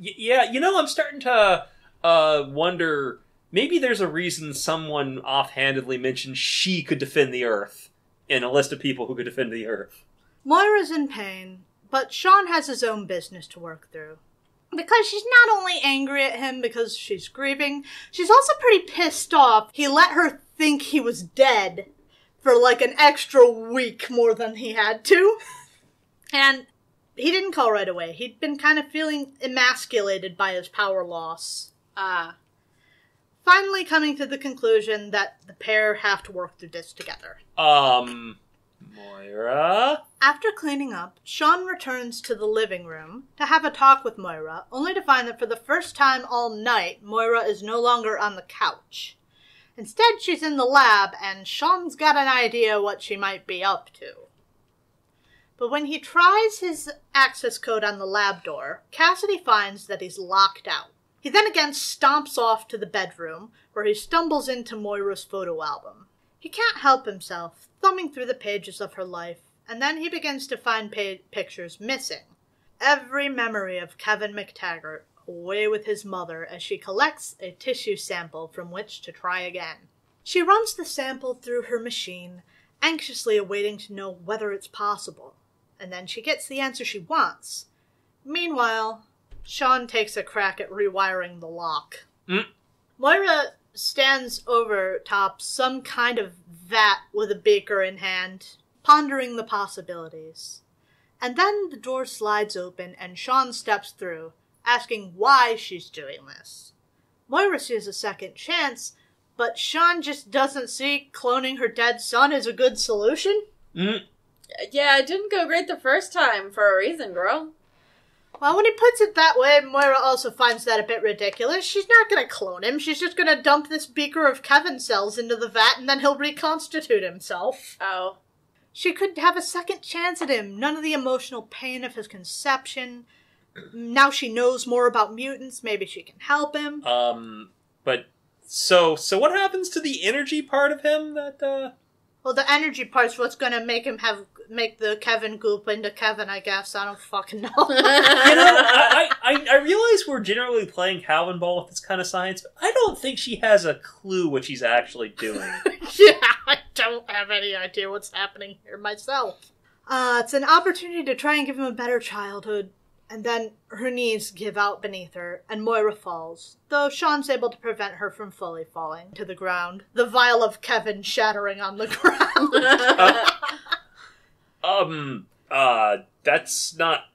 Yeah, I'm starting to wonder, maybe there's a reason someone offhandedly mentioned she could defend the Earth in a list of people who could defend the Earth. Moira's in pain, but Sean has his own business to work through. Because she's not only angry at him because she's grieving, she's also pretty pissed off he let her think he was dead for an extra week more than he had to. And he didn't call right away. He'd been kind of feeling emasculated by his power loss. Finally coming to the conclusion that the pair have to work through this together. Moira? After cleaning up, Sean returns to the living room to have a talk with Moira, only to find that for the first time all night, Moira is no longer on the couch. Instead, she's in the lab, and Sean's got an idea what she might be up to. But when he tries his access code on the lab door, Cassidy finds that he's locked out. He then again stomps off to the bedroom, where he stumbles into Moira's photo album. He can't help himself, thumbing through the pages of her life, and then he begins to find pictures missing. Every memory of Kevin McTaggart away with his mother as she collects a tissue sample from which to try again. She runs the sample through her machine, anxiously awaiting to know whether it's possible. And then she gets the answer she wants. Meanwhile, Sean takes a crack at rewiring the lock. Moira stands over top some kind of vat with a beaker in hand, pondering the possibilities. And then the door slides open and Sean steps through, asking why she's doing this. Moira sees a second chance, but Sean just doesn't see cloning her dead son as a good solution. Yeah, it didn't go great the first time, for a reason, girl. Well, when he puts it that way, Moira also finds that a bit ridiculous. She's not going to clone him. She's just going to dump this beaker of Kevin cells into the vat and then he'll reconstitute himself. Oh. She could have a second chance at him. None of the emotional pain of his conception. Now she knows more about mutants. Maybe she can help him. But so what happens to the energy part of him that, Well, the energy part's what's gonna make him make the Kevin goop into Kevin, I guess. I don't fucking know. I realize we're generally playing Calvin Ball with this kind of science, but I don't think she has a clue what she's actually doing. Yeah, I don't have any idea what's happening here myself. It's an opportunity to try and give him a better childhood, and then her knees give out beneath her, and Moira falls, though Sean's able to prevent her from fully falling to the ground, the vial of Kevin shattering on the ground. That's not...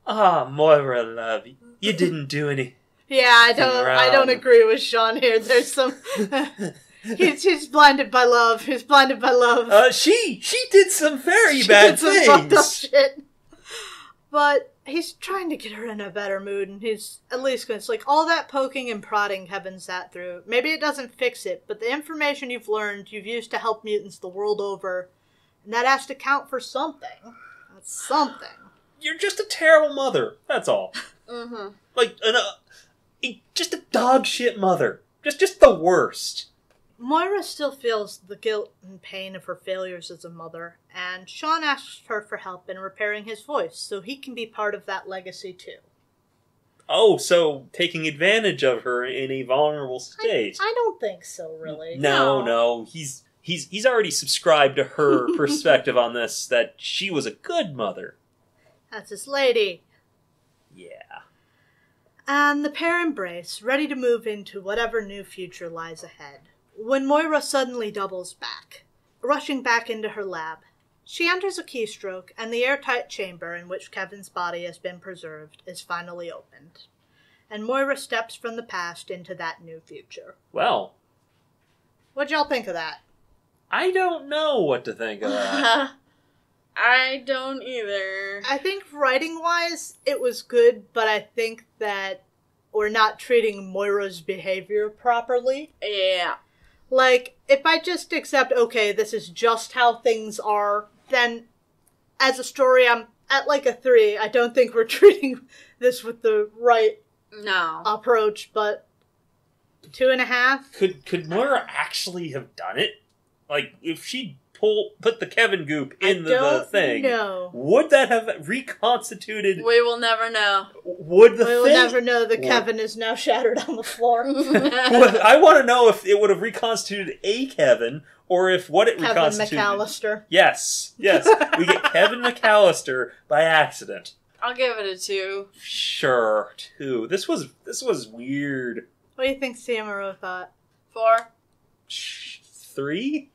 Moira, love, you didn't do any... Yeah, I don't agree with Sean here. There's some... He's blinded by love. He's blinded by love. She did some very bad things. Fucked up shit. But he's trying to get her in a better mood, and he's at least it's like all that poking and prodding Kevin sat through. Maybe it doesn't fix it, but the information you've learned, you've used to help mutants the world over, and that has to count for something. That's something. You're just a terrible mother. That's all. Mm-hmm. Like just a dog shit mother. Just the worst. Moira still feels the guilt and pain of her failures as a mother, and Sean asks her for help in repairing his voice so he can be part of that legacy too. Oh, so taking advantage of her in a vulnerable state. I don't think so, really. No. He's already subscribed to her perspective on this, that she was a good mother. That's his lady. Yeah. And the pair embrace, ready to move into whatever new future lies ahead. When Moira suddenly doubles back, rushing back into her lab, she enters a keystroke, and the airtight chamber in which Kevin's body has been preserved is finally opened. And Moira steps from the past into that new future. Well. What'd y'all think of that? I don't know what to think of that. I don't either. I think writing-wise, it was good, but I think that we're not treating Moira's behavior properly. Yeah. Like, if I just accept, okay, this is just how things are, then as a story, I'm at like a 3. I don't think we're treating this with the right approach, but 2.5? Could Moira actually have done it? Like, if she put the Kevin goop in the thing, would that have reconstituted? We will never know. We will never know that Kevin is now shattered on the floor. I want to know if it would have reconstituted a Kevin, or if what it reconstituted... Kevin McAllister. Yes. We get Kevin McAllister by accident. I'll give it a 2. Sure, 2. This was weird. What do you think Samuro thought? 4. 3?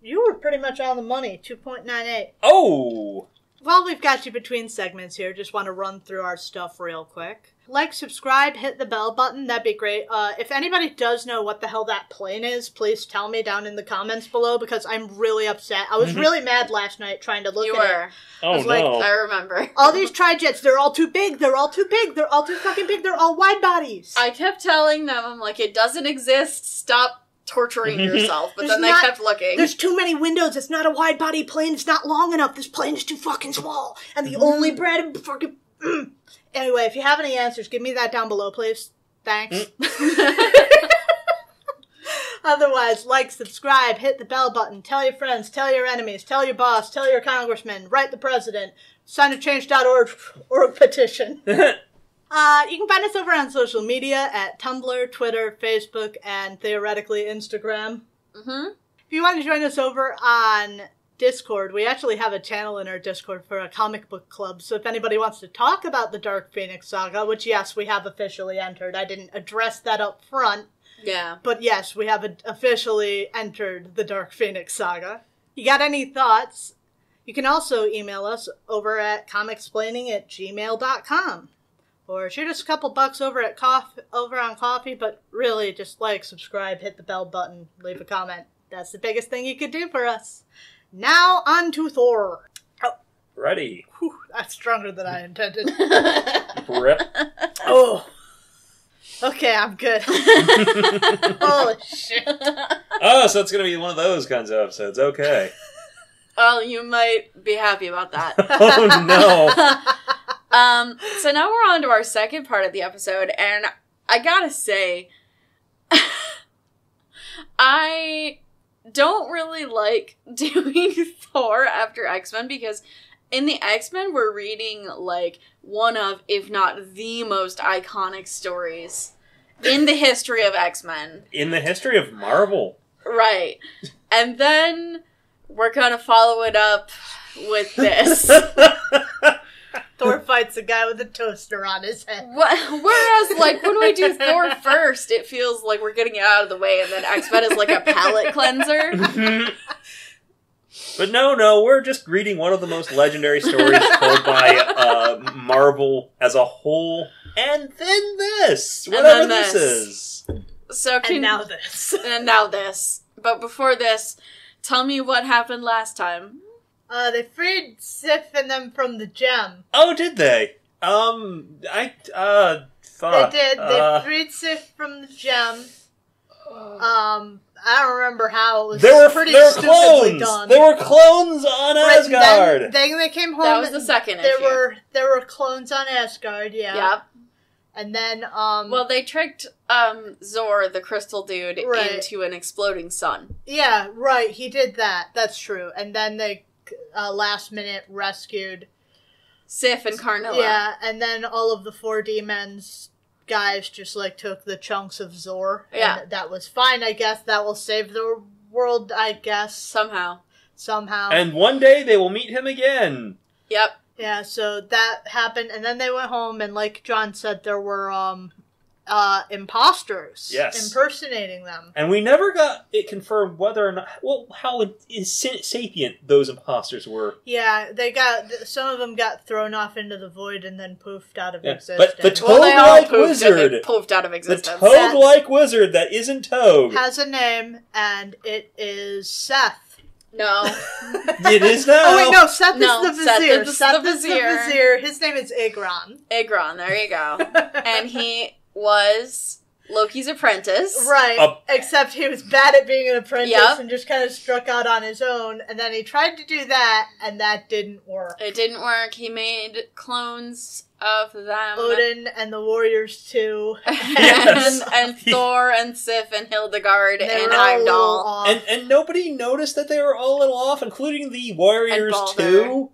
You were pretty much on the money, 2.98. Oh! While we've got you between segments here, just want to run through our stuff real quick. Like, subscribe, hit the bell button, that'd be great. If anybody does know what the hell that plane is, please tell me down in the comments below, because I'm really upset. I was really mad last night trying to look at it. Oh, no. I remember. All these tri-jets, they're all too big, they're all too fucking big, they're all wide bodies. I kept telling them, I'm like, it doesn't exist, stop torturing yourself, but then they kept looking. There's too many windows, it's not a wide-body plane, it's not long enough, this plane is too fucking small, and the only bread fucking... Anyway, if you have any answers, give me that down below, please. Thanks. Otherwise, like, subscribe, hit the bell button, tell your friends, tell your enemies, tell your boss, tell your congressman, write the president, sign a change.org petition. You can find us over on social media at Tumblr, Twitter, Facebook, and theoretically Instagram. Mm-hmm. If you want to join us over on Discord, we actually have a channel in our Discord for a comic book club, so if anybody wants to talk about the Dark Phoenix Saga, which yes, we have officially entered. I didn't address that up front. Yeah. But yes, we have officially entered the Dark Phoenix Saga. You got any thoughts? You can also email us over at comicsplaining@gmail.com. Or shoot us a couple bucks over on Coffee, but really just like, subscribe, hit the bell button, leave a comment. That's the biggest thing you could do for us. Now on to Thor. Oh, Ready. whew, that's stronger than I intended. Rip. Oh. Okay, I'm good. Holy shit. Oh, so it's going to be one of those kinds of episodes. Okay. Well, you might be happy about that. Oh, no. So now we're on to our second part of the episode, and I gotta say, I don't really like doing Thor after X-Men, because in the X-Men we're reading, like, one of, if not the most iconic stories in the history of X-Men. In the history of Marvel. Right. And then we're gonna follow it up with this. Thor fights a guy with a toaster on his head. Whereas, like, when we do Thor first, it feels like we're getting it out of the way, and then X-Men is like a palate cleanser. But no, we're just reading one of the most legendary stories told by Marvel as a whole, and then this, whatever this is. So And now this. And now this. But before this, tell me what happened last time. They freed Sif and them from the gem. Oh, did they? Fuck. They did. They freed Sif from the gem. I don't remember how. It was They were stupidly clones. done. They were clones on Asgard. Then they came home. That was the second issue. There were clones on Asgard, yeah. Yep. And then, well, they tricked, Zor, the crystal dude, Right. into an exploding sun. yeah, right, he did that. That's true. And then they, last minute rescued Sif and Carnilla. Yeah, and then all of the 4D men's guys just, like, took the chunks of Zor. Yeah. And that was fine, I guess. That will save the world, I guess. Somehow. And one day they will meet him again. Yep. Yeah, so that happened, and then they went home, and like John said, there were, imposters. Yes. Impersonating them. And we never got it confirmed whether or not, how sapient those imposters were. Yeah, some of them got thrown off into the void and then poofed out of existence. But the They all toad-like wizard, poofed out of existence. the toad-like wizard that isn't Toad, has a name, and it is Seth. No. it is now. Oh wait, no, Seth No, is the Vizier. Seth is the Vizier. His name is Igron. Igron, there you go. And he was Loki's apprentice. Right, except he was bad at being an apprentice Yep. and just kind of struck out on his own, and then he tried to do that, and that didn't work. It didn't work. He made clones of them. Odin and the Warriors too. Yes. and Thor and Sif and Hildegard They and were all a little Heimdall. off. And nobody noticed that they were all a little off, including the Warriors And too.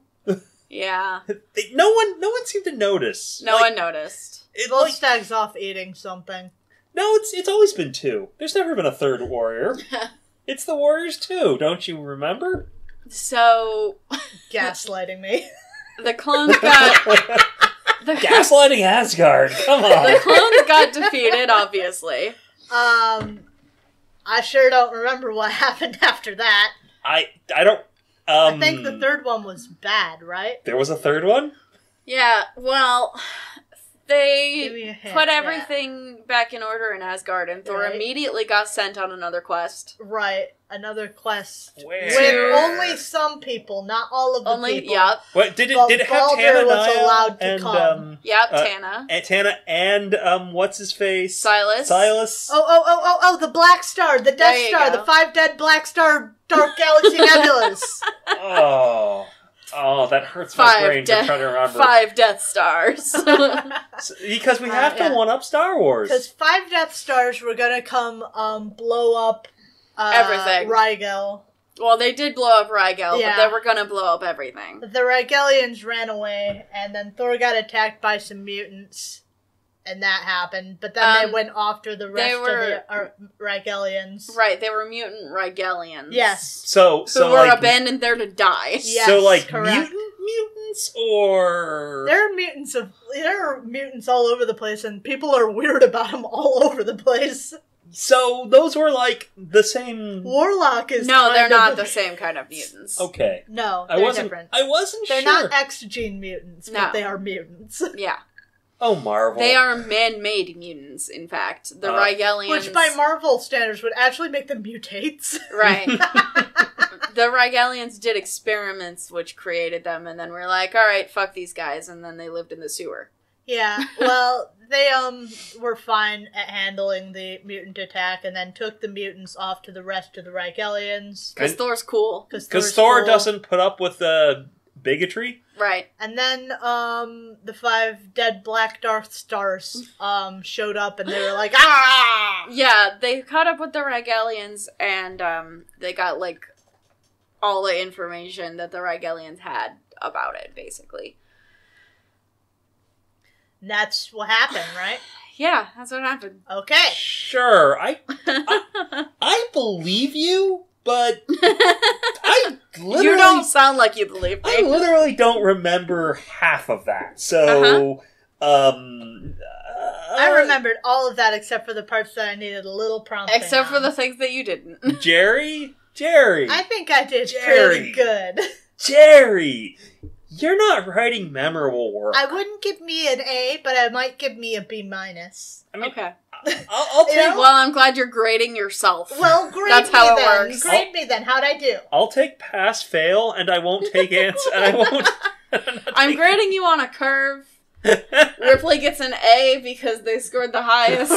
Yeah. No one seemed to notice. No one noticed. Volstag's off eating something. No, it's always been two. There's never been a third warrior. It's the Warriors too, don't you remember? So Gaslighting me. the clones got Gaslighting Asgard. Come the on. clones got defeated, obviously. I sure don't remember what happened after that. I don't. I think the third one was bad, right? There was a third one? Yeah, well, Give me they a hint, put yeah. everything back in order in Asgard, and Thor Right. immediately got sent on another quest. Right. Another quest. Where? With only some people, not all of the Only, people. yep, What did it? But Did it have Baldur Tana was Nile allowed to and come. yep, Uh, Tana. and Tana and what's his face? Silas. Oh, the Black Star, the There Death you Star, go. the 5 dead Black Star Dark Galaxy Nebulas. Oh, that hurts my brain to try to remember. 5 Death Stars. Because we have to Yeah. one up Star Wars. Because 5 Death Stars were gonna come blow up Everything. Rigel. Well, they did blow up Rigel, Yeah. but they were gonna blow up everything. The Rigelians ran away, and then Thor got attacked by some mutants. and that happened. But then they went after the rest of the Rigelians. Right, they were mutant Rigelians. Yes. So who were abandoned there to die. Yes, so, like, correct. mutants, or... There are mutants all over the place, and people are weird about them all over the place. So, those were, like, the same... Warlock is No, they're not the same kind of mutants. Okay. No, they're different. I wasn't they're sure. They're not X-gene mutants, but they are mutants. Yeah. Oh, Marvel. They are man-made mutants, in fact. The Rigelians... Which, by Marvel standards, would actually make them mutates. Right. The Rigelians did experiments which created them, and then we're like, alright, fuck these guys, and then they lived in the sewer. Yeah, well, they were fine at handling the mutant attack, and then took the mutants off to the rest of the Rigelians. Because Thor's cool. Because Thor doesn't put up with the bigotry. Right. And then the 5 dead Black Darth Stars showed up, and they were like, ah! Yeah, they caught up with the Rigelians, and they got, like, all the information that the Rigelians had about it, basically. That's what happened, right? Yeah, that's what happened. Okay. Sure, I believe you, but I literally... You don't sound like you believe me. I literally don't remember half of that, so... I remembered all of that except for the parts that I needed a little prompting Except for on. the things that you didn't. Jerry? I think I did pretty good. Jerry! You're not writing memorable work. I wouldn't give me an A, but I might give me a B-. I mean, Okay. I'll take... Well, I'm glad you're grading yourself. Well, grade That's me how it then. works. Grade me then. How'd I do? I'll take pass-fail, and I won't take answer, and I won't... I'm grading you on a curve. Ripley gets an A because they scored the highest.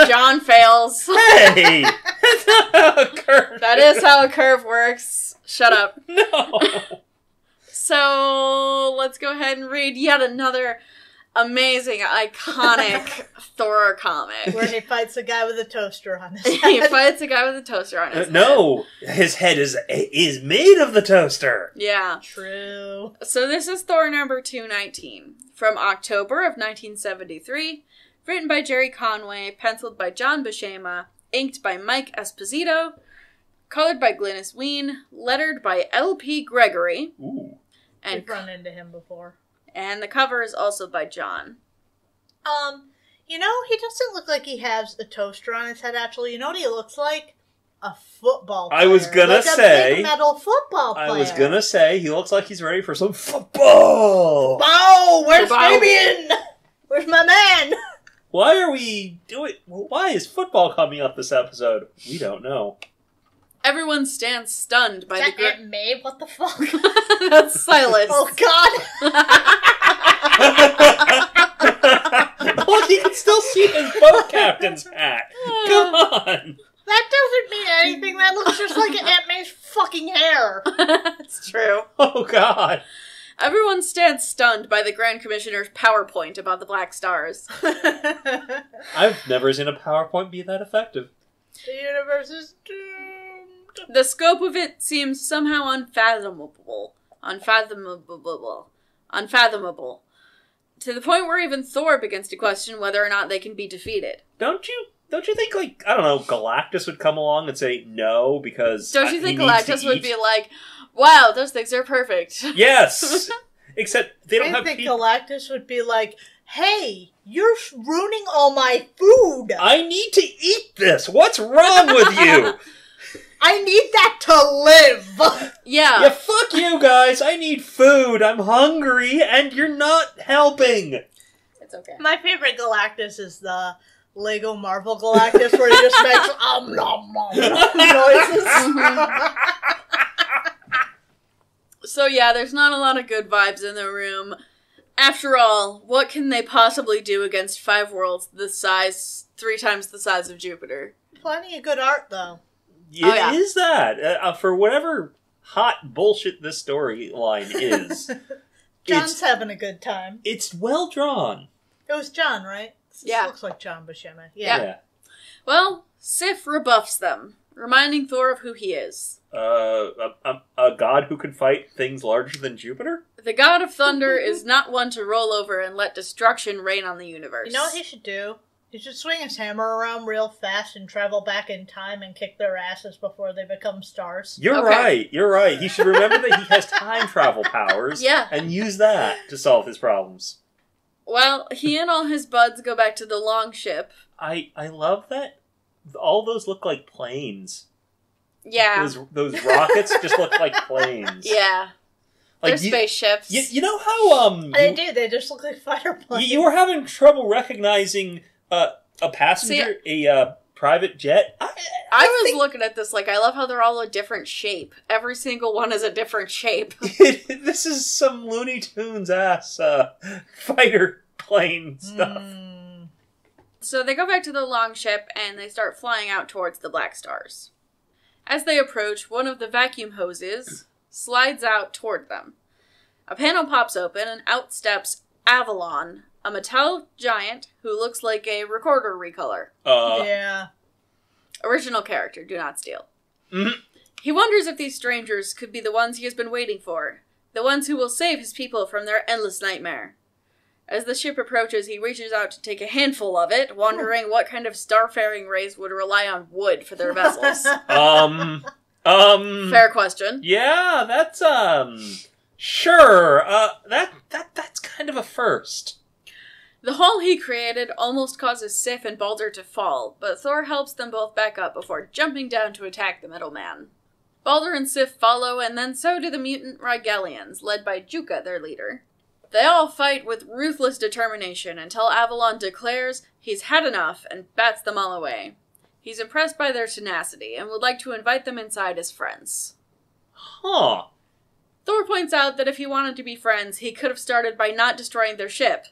John fails. Hey! That's not how a curve That is how a curve works. Shut up. No! So, let's go ahead and read yet another amazing, iconic Thor comic. Where he fights a guy with a toaster on his head. He fights a guy with a toaster on his head. No! His head is made of the toaster! Yeah. True. So this is Thor number 219, from October of 1973, written by Jerry Conway, penciled by John Buscema, inked by Mike Esposito, colored by Glynis Wein, lettered by L.P. Gregory. Ooh. And We've run into him before. And the cover is also by John. You know, he doesn't look like he has a toaster on his head, actually. You know what he looks like? A football player. I was gonna say... a big metal football player. I was gonna say, he looks like he's ready for some football! Oh, where's Fabian? Where's my man? Why are we doing... Why is football coming up this episode? We don't know. Everyone stands stunned by Is the... that Aunt May? What the fuck? That's Silas. Oh, God! Look, you can still see his boat captain's hat. Come on! That doesn't mean anything. That looks just like Aunt May's fucking hair. It's true. Oh, God. Everyone stands stunned by the Grand Commissioner's PowerPoint about the Black Stars. I've never seen a PowerPoint be that effective. The universe is doomed. The scope of it seems somehow unfathomable. Unfathomable. To the point where even Thor begins to question whether or not they can be defeated. Don't you think, like, I don't know, Galactus would come along and say no because Don't you think he needs to Galactus would eat? be like, wow, those things are perfect? Yes! Except they don't I have think people... Galactus would be like, hey, you're ruining all my food. I need to eat this! What's wrong with you? I need that to live. Yeah. Yeah, fuck you guys! I need food! I'm hungry, and you're not helping! It's okay. My favorite Galactus is the Lego Marvel Galactus where he just makes nom nom noises. So yeah, there's not a lot of good vibes in the room. After all, what can they possibly do against 5 worlds the size, 3 times the size of Jupiter? Plenty of good art, though. It is that. For whatever hot bullshit this storyline is, John's having a good time. it's well drawn. It was John, right? Yeah. This looks like John Buscema. Yeah. Well, Sif rebuffs them. reminding Thor of who he is. A god who can fight things larger than Jupiter? The god of thunder is not one to roll over and let destruction reign on the universe. You know what he should do? He should swing his hammer around real fast and travel back in time and kick their asses before they become stars. You're right. He should remember that he has time travel powers and use that to solve his problems. Well, he and all his buds go back to the Longship. I love that all those look like planes. Yeah. Those rockets just look like planes. Yeah. They're spaceships. You know how They do. They just look like fighter planes. You were having trouble recognizing a passenger, a private jet. I was looking at this like, I love how they're all a different shape. Every single one is a different shape. This is some Looney Tunes ass fighter plane stuff. So they go back to the Longship and they start flying out towards the Black Stars. As they approach, one of the vacuum hoses slides out toward them. A panel pops open and out steps Avalon, a metallic giant who looks like a recorder recolor. Yeah. Original character, do not steal. Mm-hmm. He wonders if these strangers could be the ones he has been waiting for, the ones who will save his people from their endless nightmare. As the ship approaches, he reaches out to take a handful of it, wondering what kind of starfaring race would rely on wood for their vessels. Fair question. Yeah, that's, sure. That's kind of a first. The hole he created almost causes Sif and Balder to fall, but Thor helps them both back up before jumping down to attack the middleman. Balder and Sif follow, and then so do the mutant Rigelians, led by Juka, their leader. They all fight with ruthless determination until Avalon declares he's had enough and bats them all away. He's impressed by their tenacity and would like to invite them inside as friends. Huh. Thor points out that if he wanted to be friends, he could have started by not destroying their ship.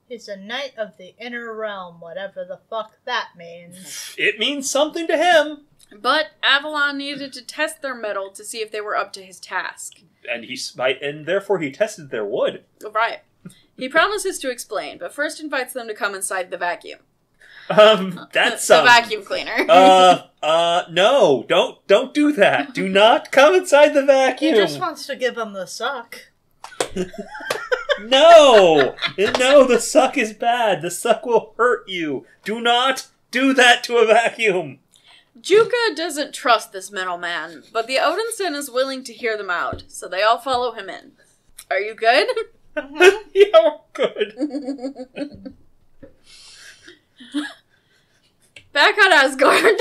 He's a knight of the inner realm, whatever the fuck that means. It means something to him. But Avalon needed to test their mettle to see if they were up to his task. And therefore he tested their wood. Right. He promises to explain, but first invites them to come inside the vacuum. That's the vacuum cleaner. No, don't do that. Do not come inside the vacuum. He just wants to give them the suck. No, the suck is bad. The suck will hurt you. Do not do that to a vacuum. Juka doesn't trust this middleman, but the Odinson is willing to hear them out, so they all follow him in. Are you good? Yeah, we're good. Back on Asgard.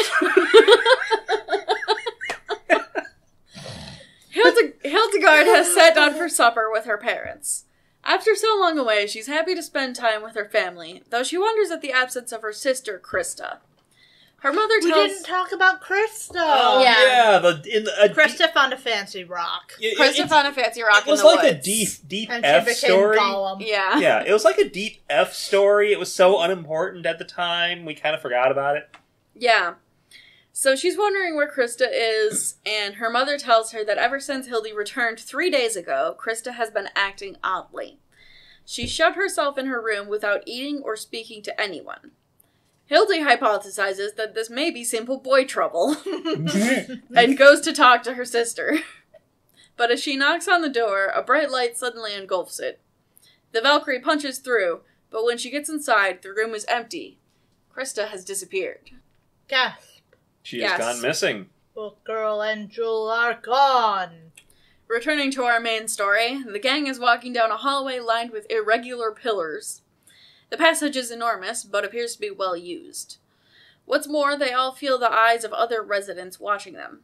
Hildegard has sat down for supper with her parents. After so long away, she's happy to spend time with her family, though she wonders at the absence of her sister, Krista. Her mother tells... We didn't talk about Krista! Oh, yeah. Krista found a fancy rock. Krista found a fancy rock in the woods. It was like a deep and F story. Gollum. Yeah. Yeah, it was like a deep F story. It was so unimportant at the time, we kind of forgot about it. Yeah. So she's wondering where Krista is, and her mother tells her that ever since Hildy returned 3 days ago, Krista has been acting oddly. She shut herself in her room without eating or speaking to anyone. Hildy hypothesizes that this may be simple boy trouble, and goes to talk to her sister. But as she knocks on the door, a bright light suddenly engulfs it. The Valkyrie punches through, but when she gets inside, the room is empty. Krista has disappeared. Gasp. She has gone missing. Book Girl and Jewel are gone. Returning to our main story, the gang is walking down a hallway lined with irregular pillars. The passage is enormous, but appears to be well used. What's more, they all feel the eyes of other residents watching them.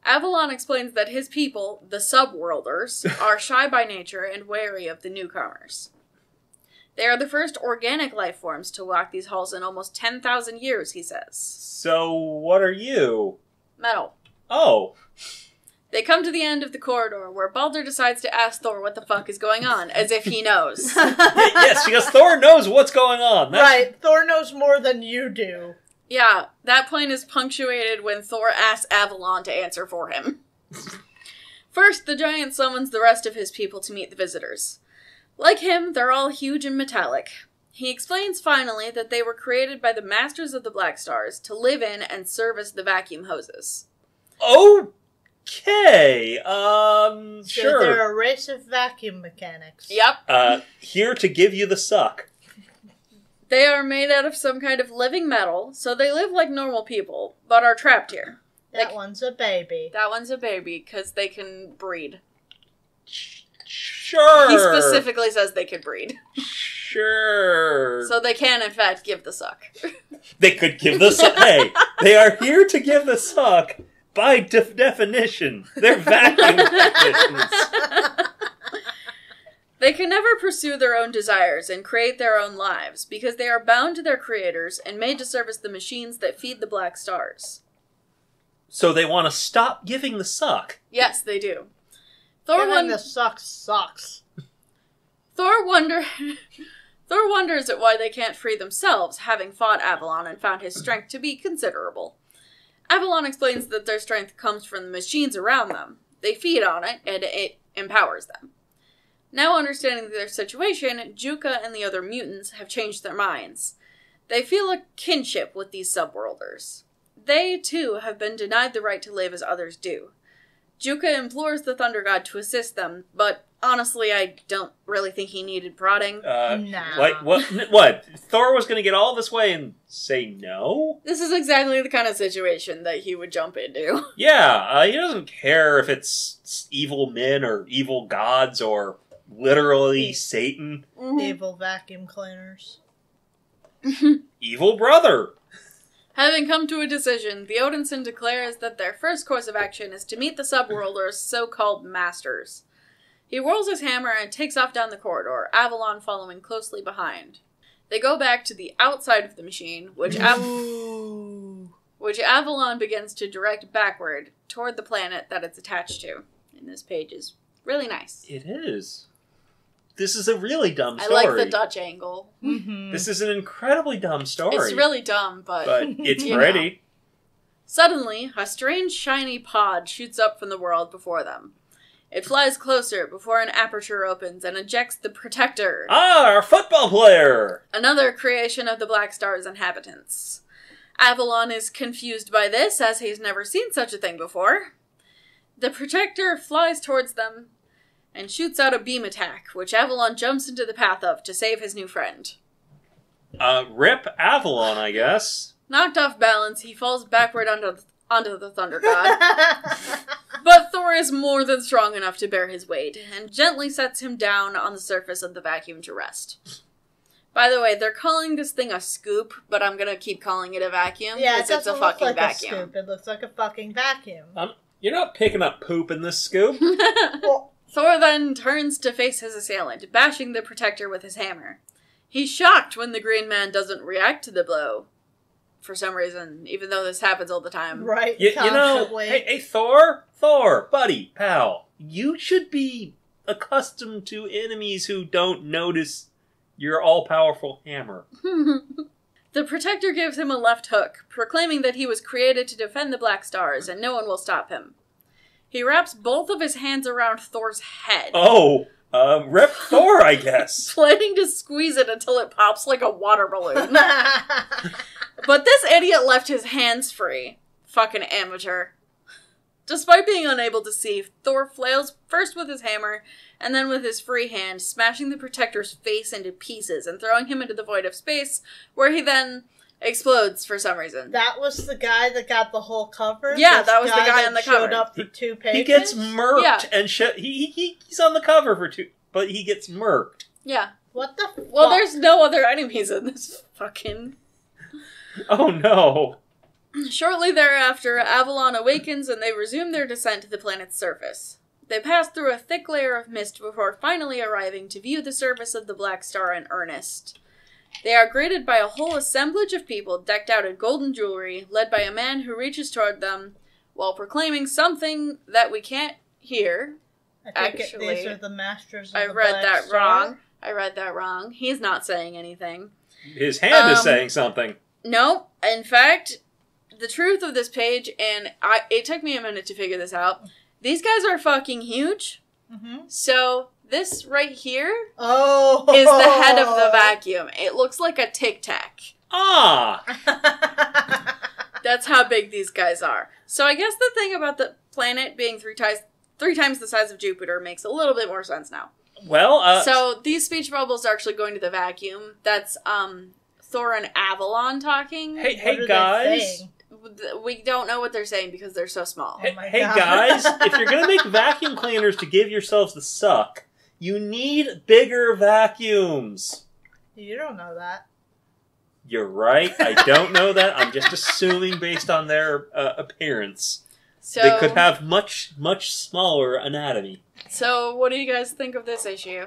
Avalon explains that his people, the Subworlders, are shy by nature and wary of the newcomers. They are the first organic life forms to walk these halls in almost 10,000 years, he says. So, what are you? Metal. Oh. They come to the end of the corridor, where Balder decides to ask Thor what the fuck is going on, as if he knows. Yes, because Thor knows what's going on. Right, Thor knows more than you do. Yeah, that point is punctuated when Thor asks Avalon to answer for him. First, the giant summons the rest of his people to meet the visitors. Like him, they're all huge and metallic. He explains finally that they were created by the Masters of the Black Stars to live in and service the vacuum hoses. Okay, So sure. they're a race of vacuum mechanics. Yep. Here to give you the suck. They are made out of some kind of living metal, so they live like normal people, but are trapped here. That one's a baby. That one's a baby, because they can breed. Sure. He specifically says they could breed. Sure. So they can, in fact, give the suck. They could give the suck. Hey, they are here to give the suck by definition. They're vacuum technicians. They can never pursue their own desires and create their own lives, because they are bound to their creators and made to service the machines that feed the Black Stars. So they want to stop giving the suck. Yes, they do. Giving the suck sucks. Thor wonders at why they can't free themselves, having fought Avalon and found his strength to be considerable. Avalon explains that their strength comes from the machines around them. They feed on it, and it empowers them. Now understanding their situation, Juka and the other mutants have changed their minds. They feel a kinship with these subworlders. They, too, have been denied the right to live as others do. Juka implores the Thunder God to assist them, but honestly, I don't really think he needed prodding. Nah. Like, what? Thor was going to get all this way and say no? This is exactly the kind of situation that he would jump into. Yeah, he doesn't care if it's evil men or evil gods or literally Satan. Evil vacuum cleaners. Evil brother. Having come to a decision, the Odinson declares that their first course of action is to meet the subworlders' so-called masters. He whirls his hammer and takes off down the corridor, Avalon following closely behind. They go back to the outside of the machine, which Avalon begins to direct backward toward the planet that it's attached to. And this page is really nice. It is. This is a really dumb story. I like the Dutch angle. Mm-hmm. This is an incredibly dumb story. It's really dumb, but it's you pretty. know. Suddenly, a strange shiny pod shoots up from the world before them. It flies closer before an aperture opens and ejects the Protector. Ah, our football player! Another creation of the Black Star's inhabitants. Avalon is confused by this, as he's never seen such a thing before. The Protector flies towards them and shoots out a beam attack, which Avalon jumps into the path of to save his new friend. Rip Avalon, I guess. Knocked off balance, he falls backward onto the Thunder God. But Thor is more than strong enough to bear his weight, and gently sets him down on the surface of the vacuum to rest. By the way, they're calling this thing a scoop, but I'm gonna keep calling it a vacuum. Yeah, it because it's a doesn't look fucking like vacuum. a scoop. It looks like a fucking vacuum. You're not picking up poop in this scoop. Well, Thor then turns to face his assailant, bashing the Protector with his hammer. He's shocked when the Green Man doesn't react to the blow. For some reason, even though this happens all the time. right, You know, constantly. hey, Thor, buddy, pal, you should be accustomed to enemies who don't notice your all-powerful hammer. The Protector gives him a left hook, proclaiming that he was created to defend the Black Stars, and no one will stop him. He wraps both of his hands around Thor's head. Oh, rip Thor, I guess. Planning to squeeze it until it pops like a water balloon. But this idiot left his hands free. Fucking amateur. Despite being unable to see, Thor flails first with his hammer, and then with his free hand, smashing the Protector's face into pieces and throwing him into the void of space, where he then explodes for some reason. That was the guy that got the whole cover? Yeah, This that was the guy on the showed cover. up for 2 pages? He gets murked, Yeah. and he's on the cover for 2, but he gets murked. Yeah. What the fuck? Well, there's no other enemies in this fucking... Oh no. Shortly thereafter, Avalon awakens and they resume their descent to the planet's surface. They pass through a thick layer of mist before finally arriving to view the surface of the Black Star in earnest. They are greeted by a whole assemblage of people decked out in golden jewelry, led by a man who reaches toward them while proclaiming something that we can't hear. I think actually, these are the masters of I the read Black that Star. wrong. I read that wrong. He's not saying anything. His hand is saying something. No, in fact, the truth of this page, and it took me a minute to figure this out, these guys are fucking huge. Mm-hmm. So This right here Oh. is the head of the vacuum. It looks like a Tic Tac. Ah! That's how big these guys are. So I guess the thing about the planet being three times the size of Jupiter makes a little bit more sense now. Well, So these speech bubbles are actually going to the vacuum. That's Thor and Avalon talking. hey guys. saying? We don't know what they're saying because they're so small. Oh my Hey God. guys, if you're gonna make vacuum cleaners to give yourselves the suck, you need bigger vacuums. You don't know that. You're right. I don't know that. I'm just assuming based on their appearance. So They could have much, much smaller anatomy. So what do you guys think of this issue?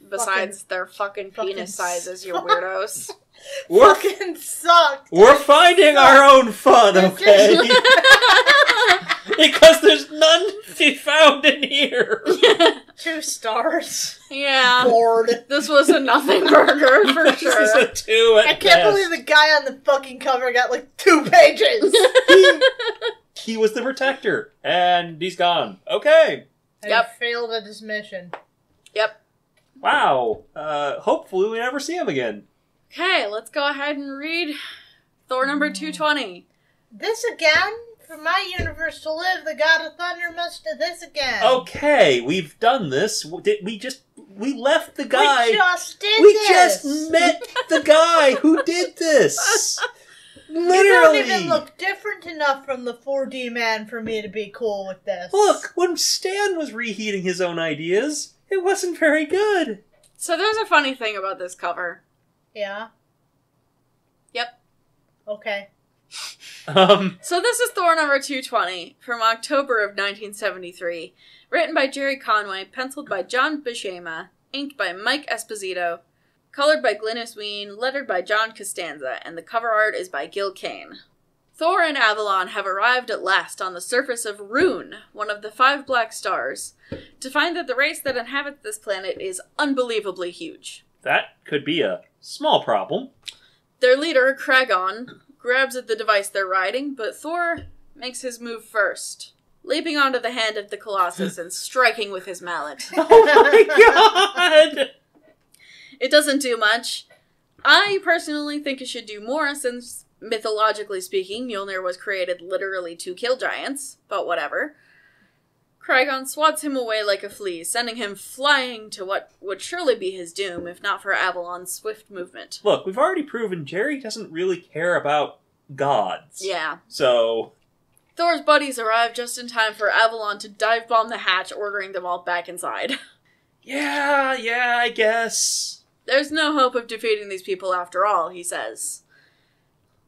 Besides their fucking penis sizes, you weirdos. We're, Fucking sucked. we're finding our own fun, okay? Because there's none to be found in here. 2 stars. Yeah. Bored. This was a nothing burger for This is sure. a 2 at I can't best. believe the guy on the fucking cover got like 2 pages. He was the protector, and he's gone. Okay. And Yep. he failed at his mission. Yep. Wow. Hopefully we never see him again. Okay, let's go ahead and read Thor number 220. This again? For my universe to live, the God of Thunder must do this again. Okay, we've done this. We left the guy. We just did We this. just met the guy who did this. You Literally. don't even look different enough from the 4D man for me to be cool with this. Look, when Stan was reheating his own ideas, it wasn't very good. So there's a funny thing about this cover. Yeah? Yep. Okay. So this is Thor number 220 from October of 1973. Written by Jerry Conway, penciled by John Buscema, inked by Mike Esposito, colored by Glynis Ween, lettered by John Costanza, and the cover art is by Gil Kane. Thor and Avalon have arrived at last on the surface of Rune, one of the 5 black stars, to find that the race that inhabits this planet is unbelievably huge. That could be a small problem. Their leader, Kragon, grabs at the device they're riding, but Thor makes his move first, leaping onto the hand of the Colossus and striking with his mallet. Oh my god! It doesn't do much. I personally think it should do more, since, mythologically speaking, Mjolnir was created literally to kill giants, but whatever. Kragon swats him away like a flea, sending him flying to what would surely be his doom, if not for Avalon's swift movement. Look, we've already proven Jerry doesn't really care about gods. Yeah. So, Thor's buddies arrive just in time for Avalon to dive bomb the hatch, ordering them all back inside. yeah, I guess. There's no hope of defeating these people after all, he says.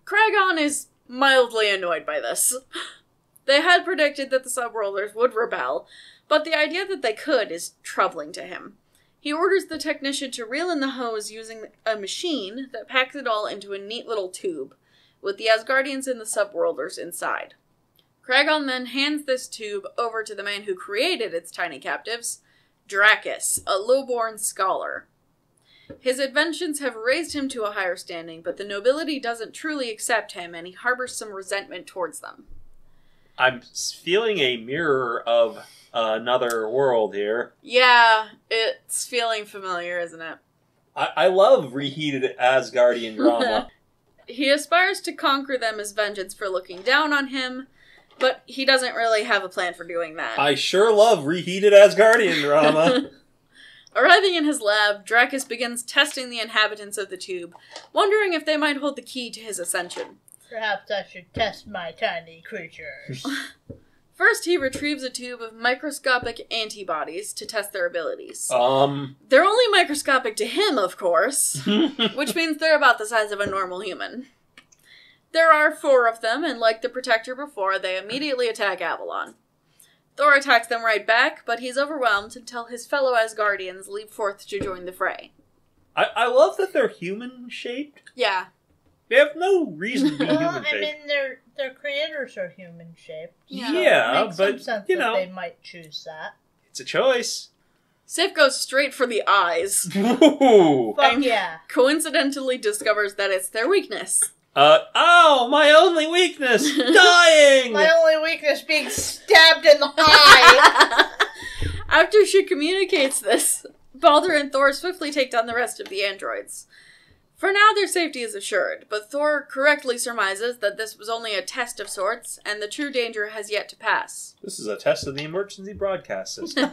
Kragon is mildly annoyed by this. They had predicted that the Subworlders would rebel, but the idea that they could is troubling to him. He orders the technician to reel in the hose using a machine that packs it all into a neat little tube, with the Asgardians and the Subworlders inside. Kragon then hands this tube over to the man who created its tiny captives, Dracus, a low-born scholar. His inventions have raised him to a higher standing, but the nobility doesn't truly accept him, and he harbors some resentment towards them. I'm feeling a mirror of another world here. Yeah, it's feeling familiar, isn't it? I love reheated Asgardian drama. He aspires to conquer them as vengeance for looking down on him, but he doesn't really have a plan for doing that. I sure love reheated Asgardian drama. Arriving in his lab, Dracus begins testing the inhabitants of the tube, wondering if they might hold the key to his ascension. Perhaps I should test my tiny creatures. First, he retrieves a tube of microscopic antibodies to test their abilities. They're only microscopic to him, of course, which means they're about the size of a normal human. There are 4 of them, and like the Protector before, they immediately attack Avalon. Thor attacks them right back, but he's overwhelmed until his fellow Asgardians leap forth to join the fray. I love that they're human-shaped. Yeah. They have no reason to be Well, human-shaped. I mean, their creators are human-shaped. Yeah. Yeah, It makes but, some sense you that know, they might choose that. it's a choice. Sif goes straight for the eyes. Ooh. Fuck And yeah. coincidentally discovers that it's their weakness. Oh, my only weakness! Dying! My only weakness being stabbed in the eye. After she communicates this, Balder and Thor swiftly take down the rest of the androids. For now, their safety is assured, but Thor correctly surmises that this was only a test of sorts, and the true danger has yet to pass. This is a test of the emergency broadcast system.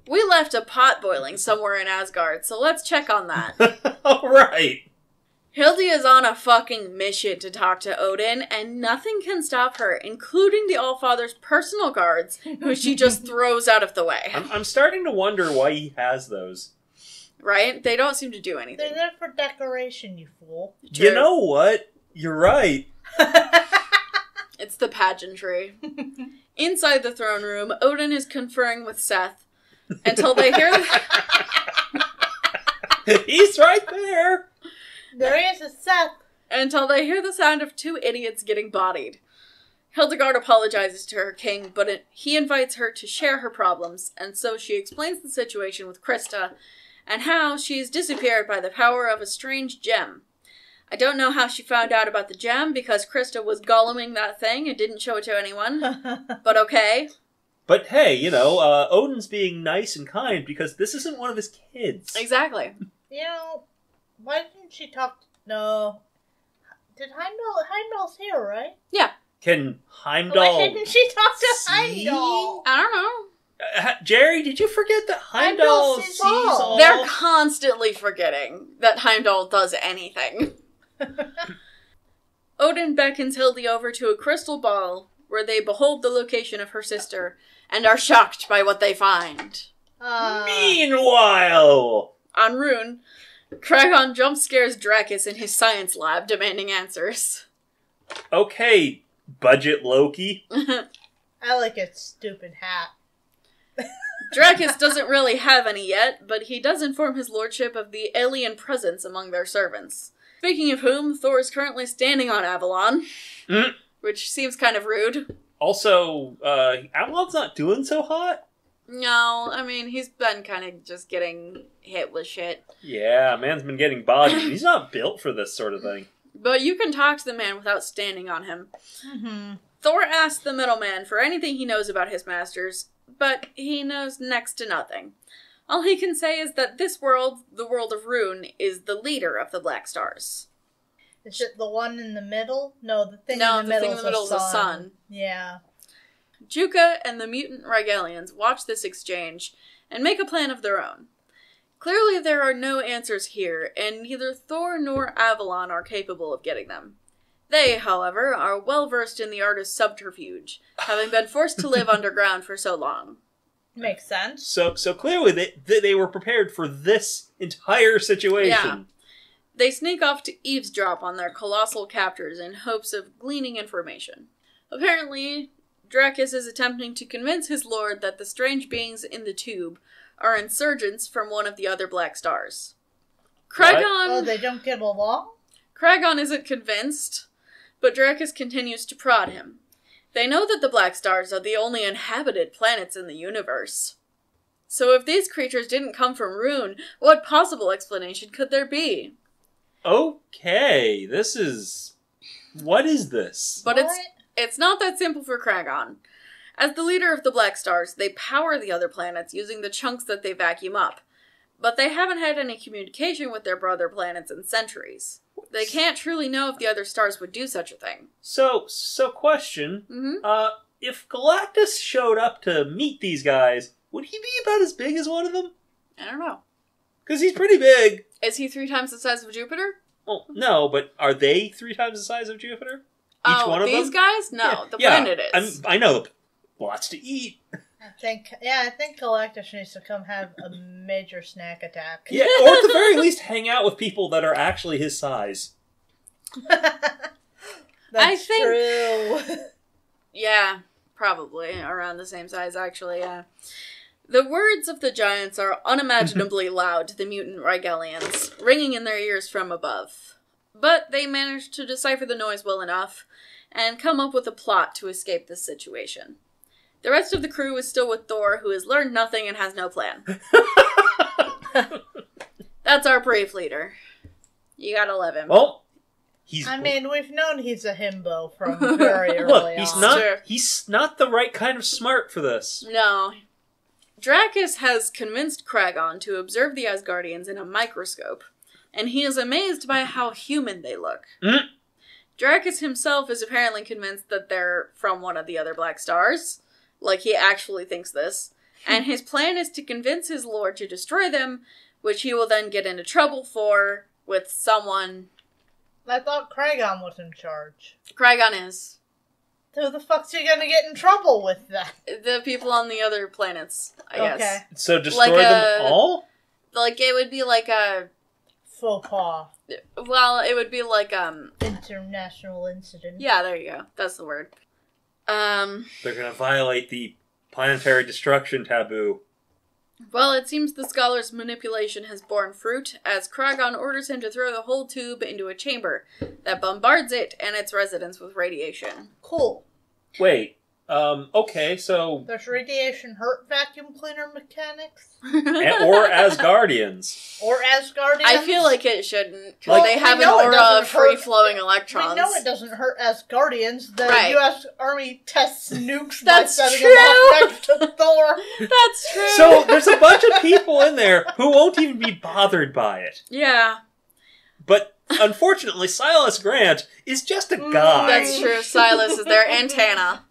We left a pot boiling somewhere in Asgard, so let's check on that. Alright. Hildy is on a fucking mission to talk to Odin, and nothing can stop her, including the Allfather's personal guards, who she just throws out of the way. I'm starting to wonder why he has those. Right? They don't seem to do anything. They're there for decoration, you fool. True. You know what? You're right. It's the pageantry. Inside the throne room, Odin is conferring with Seth until they hear... He's right there! There he is, it's Seth. Until they hear the sound of two idiots getting bodied. Hildegard apologizes to her king, but he invites her to share her problems, and so she explains the situation with Krista, and how she is disappeared by the power of a strange gem. I don't know how she found out about the gem, because Krista was golluming that thing and didn't show it to anyone, but okay. But hey, you know, Odin's being nice and kind because this isn't one of his kids. Exactly. You know, why didn't she talk No. Did Heimdall's here, right? Yeah. Can Heimdall Why didn't she talk to see? Heimdall? I don't know. Jerry, did you forget that Heimdall Heimdall sees sees all. all? They're constantly forgetting that Heimdall does anything. Odin beckons Hildy over to a crystal ball, where they behold the location of her sister, and are shocked by what they find. Meanwhile, En Rune, Kragon jump scares Drakus in his science lab, demanding answers. okay, budget Loki. I like its stupid hat. Drakus doesn't really have any yet, but he does inform his lordship of the alien presence among their servants. Speaking of whom, Thor is currently standing on Avalon, which seems kind of rude. Also, Avalon's not doing so hot. No, I mean, he's been kind of just getting hit with shit. Yeah, man's been getting bodied. He's not built for this sort of thing. But you can talk to the man without standing on him. Mm-hmm. Thor asks the middleman for anything he knows about his masters, but he knows next to nothing. All he can say is that this world, the world of Rune, is the leader of the Black Stars. Is it the one in the middle? No, the thing No, in the the middle thing in the middle is the sun. Yeah. Juka and the mutant Rigelians watch this exchange and make a plan of their own. Clearly there are no answers here, and neither Thor nor Avalon are capable of getting them. They, however, are well versed in the art of subterfuge, having been forced to live underground for so long. Makes sense. So clearly they were prepared for this entire situation. Yeah. They sneak off to eavesdrop on their colossal captors in hopes of gleaning information. Apparently, Drakus is attempting to convince his lord that the strange beings in the tube are insurgents from one of the other Black Stars. Kragon... Oh, they don't get along? Kragon isn't convinced, but Drakus continues to prod him. They know that the Black Stars are the only inhabited planets in the universe. So if these creatures didn't come from Rune, what possible explanation could there be? Okay, this is... What is this? But it's not that simple for Kragon. As the leader of the Black Stars, they power the other planets using the chunks that they vacuum up. But they haven't had any communication with their brother planets in centuries. They can't truly know if the other stars would do such a thing. So question. If Galactus showed up to meet these guys, would he be about as big as one of them? I don't know. Because he's pretty big. Is he 3 times the size of Jupiter? Well, no, but are they 3 times the size of Jupiter? Each one of these them? guys? No, the planet is. I know. Lots to eat. I think Galactus needs to come have a major snack attack. Yeah, or at the very least hang out with people that are actually his size. That's think- true. Yeah, probably. Around the same size, actually, yeah. The words of the giants are unimaginably loud to the mutant Rigelians, ringing in their ears from above. But they manage to decipher the noise well enough, and come up with a plot to escape this situation. The rest of the crew is still with Thor, who has learned nothing and has no plan. That's our brave leader. You gotta love him. Well, we've known he's a himbo from very early Look, on. he's not the right kind of smart for this. No. Dracus has convinced Kragon to observe the Asgardians in a microscope, and he is amazed by how human they look. Mm. Dracus himself is apparently convinced that they're from one of the other Black Stars. Like, he actually thinks this. And his plan is to convince his lord to destroy them, which he will then get into trouble for with someone. I thought Kragon was in charge. Kragon is. Who the fuck's he gonna get in trouble with that? The people on the other planets, I guess. Okay. So destroy them all? Like, it would be like a... Faux pas. Well, it would be like, International incident. Yeah, there you go. That's the word. They're gonna violate the planetary destruction taboo. Well, it seems the scholar's manipulation has borne fruit, as Kragon orders him to throw the whole tube into a chamber that bombards it and its residents with radiation. Cool. Wait, okay, so... Does radiation hurt vacuum cleaner mechanics? Or Asgardians. Or Asgardians? I feel like it shouldn't, because Well, they have we an know it aura doesn't of free-flowing electrons. We know it doesn't hurt Asgardians. The Right. U.S. Army tests nukes That's by setting true. them off next to Thor. That's true! So, there's a bunch of people in there who won't even be bothered by it. Yeah, But, unfortunately, Silas Grant is just a guy. that's true. Silas is their antenna.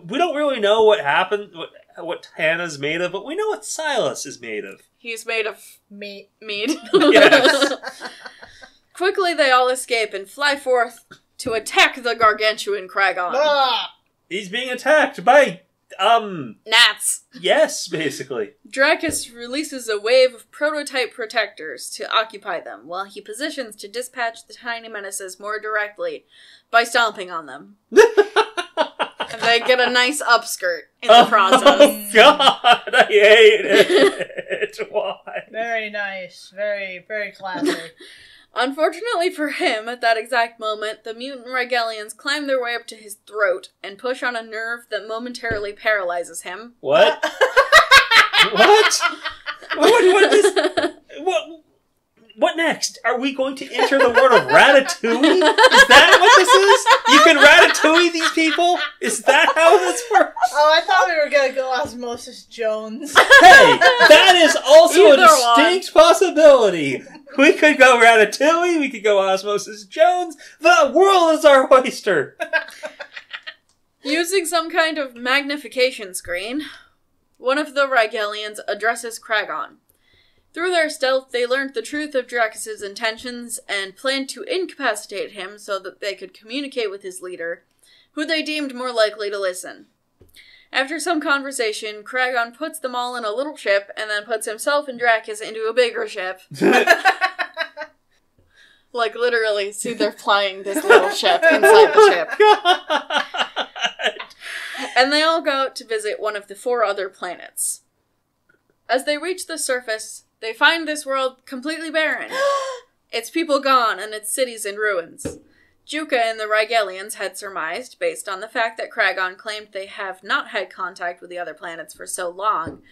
We don't really know what happened, what Hannah's made of, but we know what Silas is made of. He's made of Meat. mead. Yes. Quickly, they all escape and fly forth to attack the gargantuan Kragon. Ah! He's being attacked by, Gnats. yes, basically. Dracus releases a wave of prototype protectors to occupy them, while he positions to dispatch the tiny menaces more directly by stomping on them. And they get a nice upskirt in the process. Oh, God, I hate it. Why? Very nice. Very, very classy. Unfortunately for him, at that exact moment, the mutant Rigelians climb their way up to his throat and push on a nerve that momentarily paralyzes him. What? What? What is... What next? Are we going to enter the world of Ratatouille? Is that what this is? You can Ratatouille these people? Is that how this works? Oh, I thought we were gonna go Osmosis Jones. Hey, that is also Either a distinct possibility. We could go Ratatouille, we could go Osmosis Jones. The world is our oyster. Using some kind of magnification screen, one of the Rigelians addresses Kragon. Through their stealth, they learned the truth of Dracus' intentions and planned to incapacitate him so that they could communicate with his leader, who they deemed more likely to listen. After some conversation, Kragon puts them all in a little ship and then puts himself and Dracus into a bigger ship. Like, literally, see, they're flying this little ship inside the ship. God. And they all go out to visit one of the 4 other planets. As they reach the surface, they find this world completely barren. Its people gone and its cities in ruins. Juka and the Rigelians had surmised, based on the fact that Kragon claimed they have not had contact with the other planets for so long,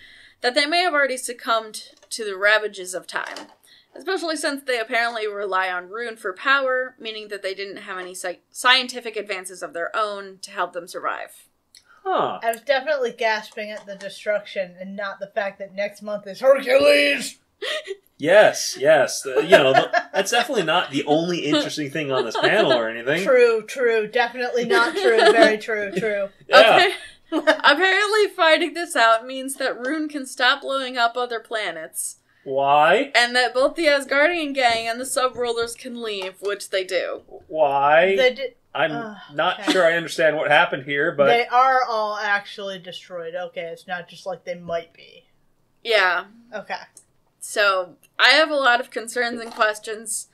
that they may have already succumbed to the ravages of time. Especially since they apparently rely on Rune for power, meaning that they didn't have any scientific advances of their own to help them survive. Huh. I was definitely gasping at the destruction and not the fact that next month is Hercules! Yes. That's definitely not the only interesting thing on this panel or anything. True. Definitely not true. Very true. Yeah. Apparently fighting this out means that Rune can stop blowing up other planets. Why? And that both the Asgardian gang and the Subworlders can leave, which they do. Why? I'm not sure I understand what happened here, but... They are all actually destroyed. Okay, it's not just like they might be. Yeah. Okay. So, I have a lot of concerns and questions,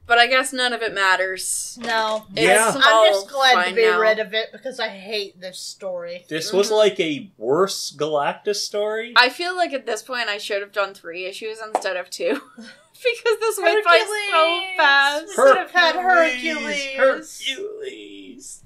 but I guess none of it matters. No. Yeah. I'm just glad to be now. rid of it because I hate this story. This was like a worse Galactus story? I feel like at this point I should have done 3 issues instead of 2. Because this went by so fast. We should have had Hercules. Hercules.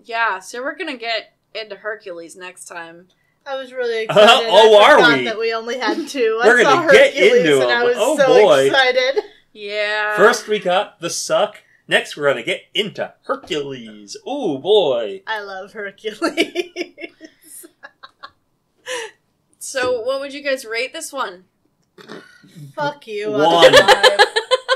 Yeah, so we're gonna get into Hercules next time. I was really excited. Are forgot we? that we only had 2. We're I saw gonna get Hercules into and I him. was Oh, so boy. excited. Yeah. First we got the suck, Next, we're gonna get into Hercules. Ooh, boy. I love Hercules. So, what would you guys rate this one? Fuck you. 1.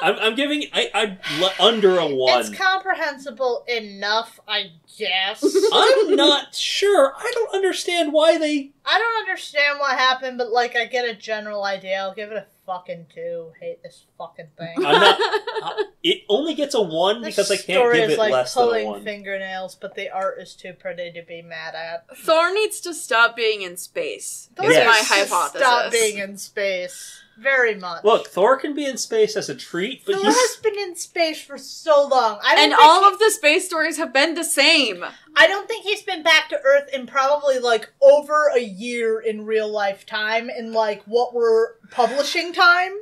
I'm giving... I'm under a 1. It's comprehensible enough, I guess. I'm not sure. I don't understand why they... I don't understand what happened, but, like, I get a general idea. I'll give it a fucking 2. Hate this fucking thing. I'm not... It only gets a 1 because I can't give it like less than a 1. pulling fingernails, but the art is too pretty to be mad at. Thor needs to stop being in space. Thor Is Yes. my needs to hypothesis. Stop being in space. Very much. Look, Thor can be in space as a treat, but Thor he's... has been in space for so long. And all of the space stories have been the same. I don't think he's been back to Earth in probably, like, over a year in real life time, in, like, what we're publishing time.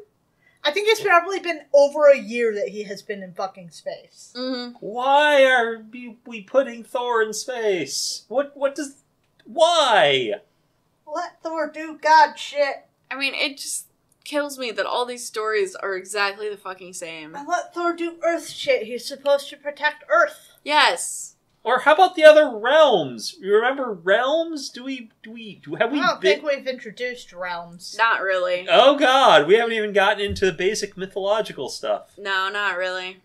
I think it's probably been over a year that he has been in fucking space. Mm-hmm. Why are we putting Thor in space? What does... Why? Let Thor do God shit. I mean, it just kills me that all these stories are exactly the fucking same. And let Thor do Earth shit. He's supposed to protect Earth. Yes. Or how about the other realms? You remember realms? Have we I don't think we've introduced realms. Not really. Oh god, we haven't even gotten into the basic mythological stuff. No, not really.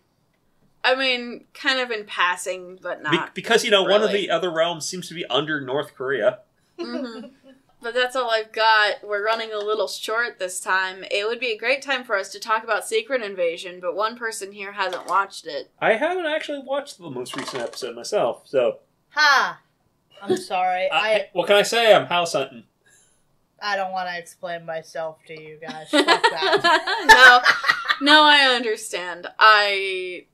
I mean, kind of in passing, but not. Because, you know, one of really. the other realms seems to be under North Korea. Mm-hmm. But that's all I've got. We're running a little short this time. It would be a great time for us to talk about Secret Invasion, but one person here hasn't watched it. I haven't actually watched the most recent episode myself, so... Ha! I'm sorry. What can I say? I'm house hunting. I don't want to explain myself to you guys. Fuck that. No, I understand. I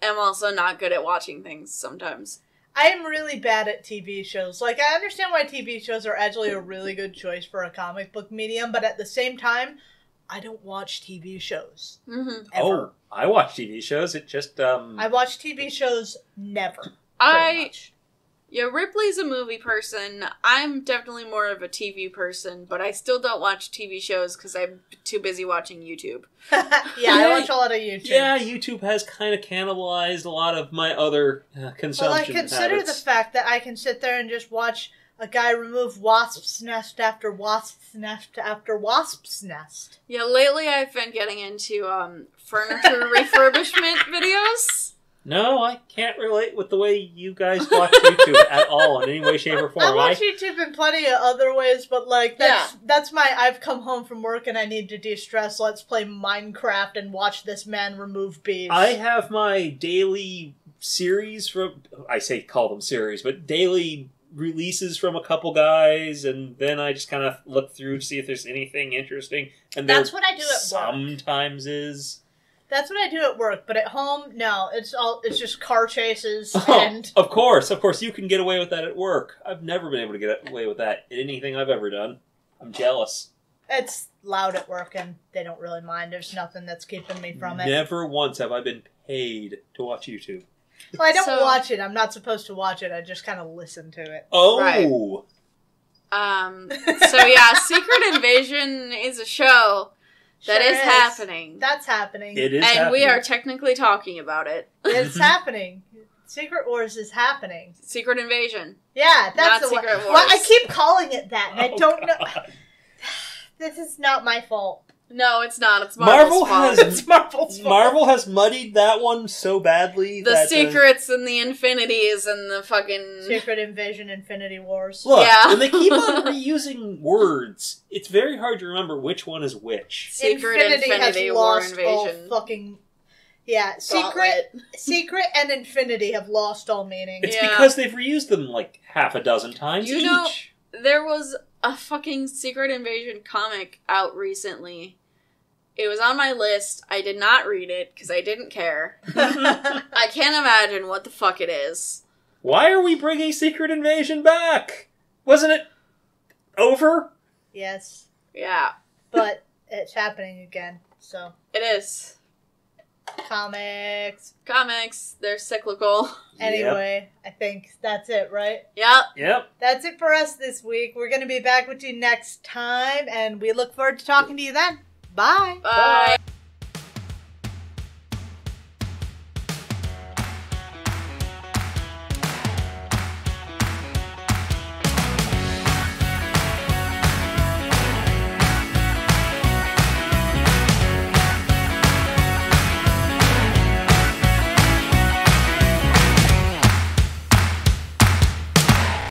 am also not good at watching things sometimes. I am really bad at TV shows. Like, I understand why TV shows are actually a really good choice for a comic book medium, but at the same time, I don't watch TV shows. Mm-hmm. Ever. Oh, I watch TV shows. It just, I watch TV shows never. Yeah, Ripley's a movie person. I'm definitely more of a TV person, but I still don't watch TV shows because I'm too busy watching YouTube. I watch a lot of YouTube. Yeah, YouTube has kind of cannibalized a lot of my other consumption Well, I consider habits. the fact that I can sit there and just watch a guy remove wasp's nest after wasp's nest after wasp's nest. Yeah, lately I've been getting into furniture refurbishment videos. No, I can't relate with the way you guys watch YouTube at all in any way, shape, or form. I watch YouTube in plenty of other ways, but like that's my I've come home from work and I need to de-stress. Let's play Minecraft and watch this man remove bees. I have my daily series from call them series, but daily releases from a couple guys, and then I just kind of look through to see if there's anything interesting. And that's what I do at work. Sometimes is. That's what I do at work, but at home, no. It's just car chases and... Of course, you can get away with that at work. I've never been able to get away with that in anything I've ever done. I'm jealous. It's loud at work, and they don't really mind. There's nothing that's keeping me from it. Never once have I been paid to watch YouTube. Well, I don't watch it. I'm not supposed to watch it. I just kind of listen to it. Oh! Right. So yeah, Secret Invasion is a show that is happening. That's happening. It is and happening. we are technically talking about it. It's happening. Secret Wars is happening. Secret Invasion. Yeah, that's Not the Secret one. Wars. Well, I keep calling it that, and I don't know. God. This is not my fault. No, it's not. It's Marvel's fault. It's Marvel's fault. Marvel has muddied that one so badly. The secrets and the infinities and the fucking... Secret Invasion, Infinity Wars. Look, Yeah. when they keep on reusing words, it's very hard to remember which one is which. Secret Infinity Infinity has War lost Invasion. all fucking... Yeah, Gauntlet. Secret and Infinity have lost all meaning. It's Yeah. because they've reused them like half a dozen times You each. know- There was a fucking Secret Invasion comic out recently. It was on my list. I did not read it because I didn't care. I can't imagine what the fuck it is. Why are we bringing Secret Invasion back? Wasn't it over? Yes, Yeah, but it's happening again, so... it is. Comics. They're cyclical. Anyway, I think that's it, right? Yep. That's it for us this week. We're going to be back with you next time, and we look forward to talking to you then. Bye. Bye.